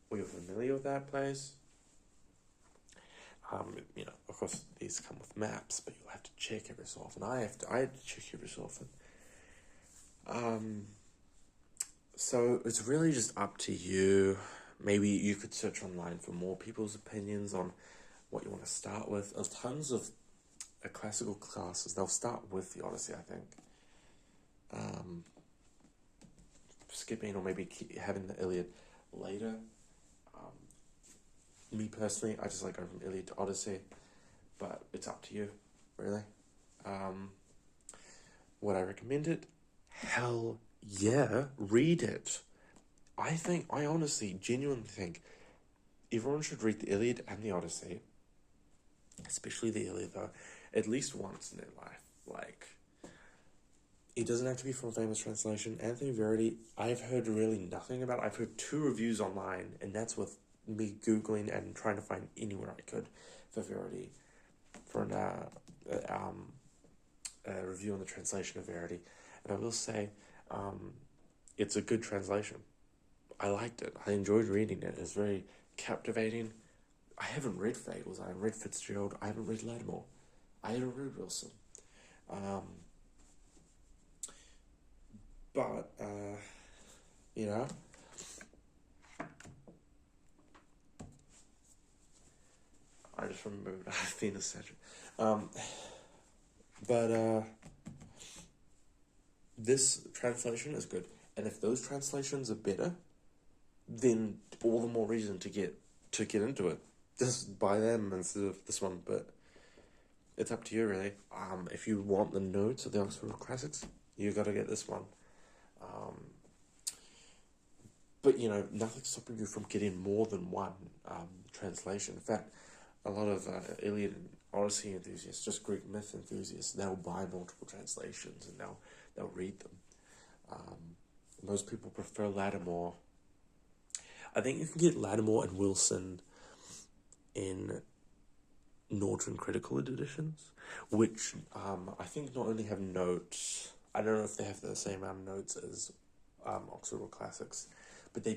or you're familiar with that place. Of course, these come with maps, but you'll have to check every so often. I had to check every so often. So it's really just up to you. Maybe you could search online for more people's opinions on what you want to start with. There's tons of classical classes. They'll start with the Odyssey, I think. Skipping or maybe having the Iliad later. Me personally, I just like going from Iliad to Odyssey, but it's up to you, really. Would I recommend it? Hell yeah, read it. I honestly, genuinely think everyone should read the Iliad and the Odyssey, especially the Iliad though, at least once in their life. Like, it doesn't have to be from a famous translation. Anthony Verity, I've heard really nothing about it. I've heard 2 reviews online, and that's with me Googling and trying to find anywhere I could for Verity, for a review on the translation of Verity. And I will say, it's a good translation. I liked it. I enjoyed reading it. It was very captivating. I haven't read Fables. I haven't read Fitzgerald. I haven't read Lattimore. I haven't read Wilson. But, I just remembered I've been a Cedric. This translation is good. And if those translations are better, then all the more reason to get into it. Just buy them instead of this one, but it's up to you really. If you want the notes of the Oxford Classics, you got to get this one. But, nothing's stopping you from getting more than one translation. In fact, a lot of Iliad and Odyssey enthusiasts, just Greek myth enthusiasts, they'll buy multiple translations and they'll read them. Most people prefer Lattimore. I think you can get Lattimore and Wilson in Norton Critical editions, which I think not only have notes, I don't know if they have the same amount of notes as Oxford World Classics, but they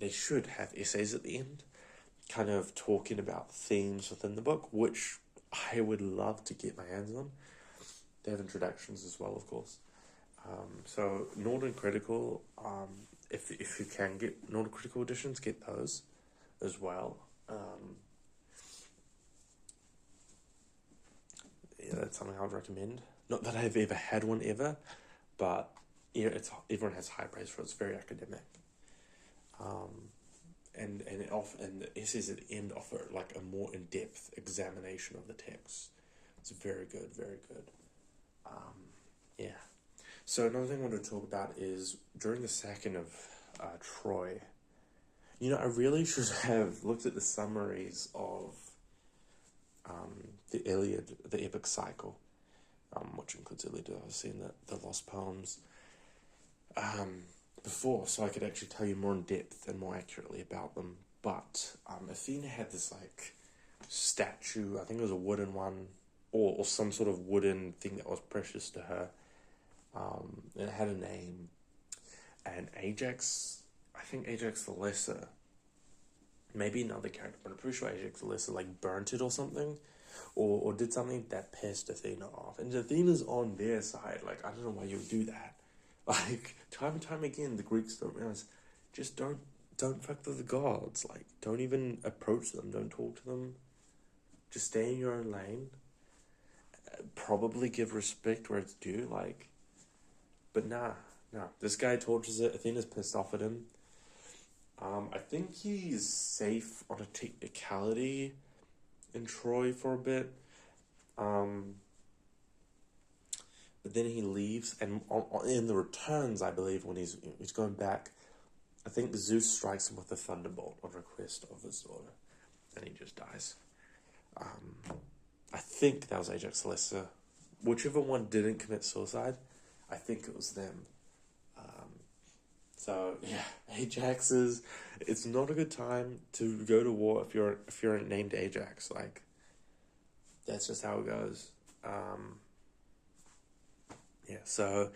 should have essays at the end, kind of talking about themes within the book, which I would love to get my hands on. They have introductions as well, of course. So Norton Critical, if you can get Norton Critical editions, get those as well. Yeah, that's something I would recommend. Not that I've ever had one ever, but everyone has high praise for it. It's very academic. And the essays at the end offer like a more in-depth examination of the text. It's very good, very good. Yeah. So another thing I want to talk about is during the sacking of Troy. I really should have looked at the summaries of the Iliad, the epic cycle, which includes Iliad, obviously, and the lost poems, before, so I could actually tell you more in depth and more accurately about them. But Athena had this statue. I think it was a wooden one, or some sort of wooden thing that was precious to her. And it had a name. And Ajax, I think Ajax the Lesser, maybe another character, but I'm pretty sure Ajax the Lesser burnt it or something, or did something that pissed Athena off. And Athena's on their side. I don't know why you would do that. Time and time again, the Greeks don't realize, just don't fuck with the gods. Don't even approach them. Don't talk to them. Just stay in your own lane. Probably give respect where it's due. But nah. This guy tortures it. Athena's pissed off at him. I think he's safe on a technicality in Troy for a bit. But then he leaves, and in the returns, I believe, when he's going back, I think Zeus strikes him with a thunderbolt on request of his daughter, and he just dies. I think that was Ajax the Lesser. Whichever one didn't commit suicide, I think it was them. So yeah, it's not a good time to go to war if you're named Ajax. That's just how it goes. Yeah, so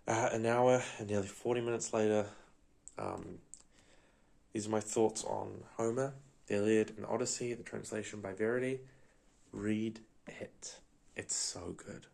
an hour and nearly 40 minutes later, these are my thoughts on Homer, the Iliad and Odyssey, the translation by Verity. Read it. It's so good.